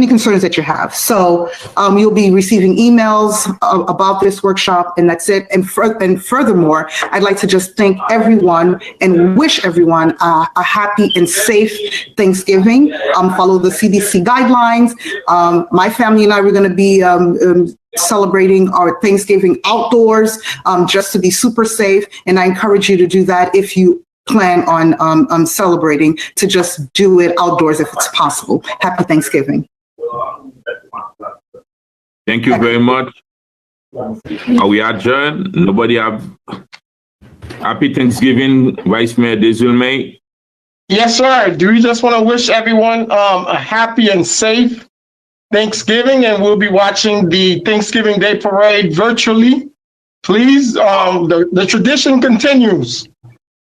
concerns that you have. So you'll be receiving emails about this workshop, and that's it. And furthermore, I'd like to just thank everyone and wish everyone a happy and safe Thanksgiving. Follow the CDC guidelines. My family and I were going to be celebrating our Thanksgiving outdoors, just to be super safe. And I encourage you to do that if you plan on celebrating, to just do it outdoors if it's possible. Happy Thanksgiving. Thank you very much. Are we adjourned? Nobody have Happy Thanksgiving, Vice Mayor Desulme. Yes, sir. Do we just want to wish everyone a happy and safe Thanksgiving, and we'll be watching the Thanksgiving Day Parade virtually. Please, the tradition continues.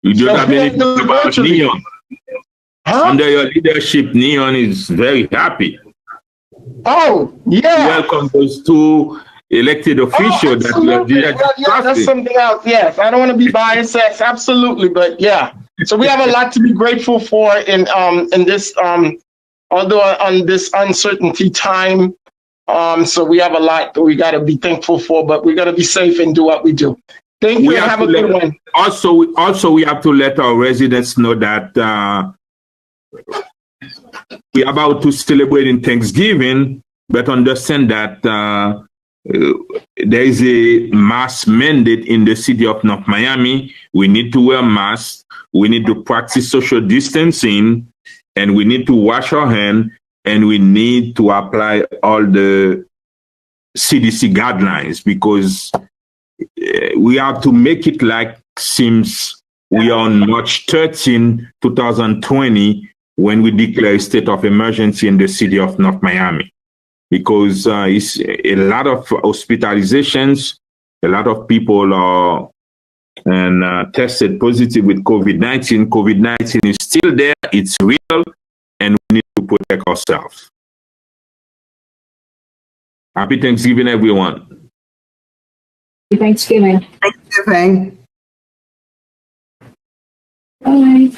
You don't have anything about Neon. Under your leadership, Neon is very happy. Oh, yeah. Welcome those two elected officials that's something else. Yes, I don't want to be biased. Yes, absolutely, but yeah. So we have a lot to be grateful for in this although on this uncertainty time. So we have a lot that we got to be thankful for, but we got to be safe and do what we do. Thank you. Have a good one. Also, we have to let our residents know that we're about to celebrate in Thanksgiving, but understand that there is a mask mandate in the city of North Miami. We need to wear masks. We need to practice social distancing, and we need to wash our hands, and we need to apply all the CDC guidelines, because we have to make it like seems we are on March 13, 2020, when we declare a state of emergency in the city of North Miami, because it's a lot of hospitalizations, a lot of people are tested positive with COVID-19. COVID-19 is still there, it's real, and we need to protect ourselves. Happy Thanksgiving, everyone. Happy Thanksgiving. Thanksgiving. Bye.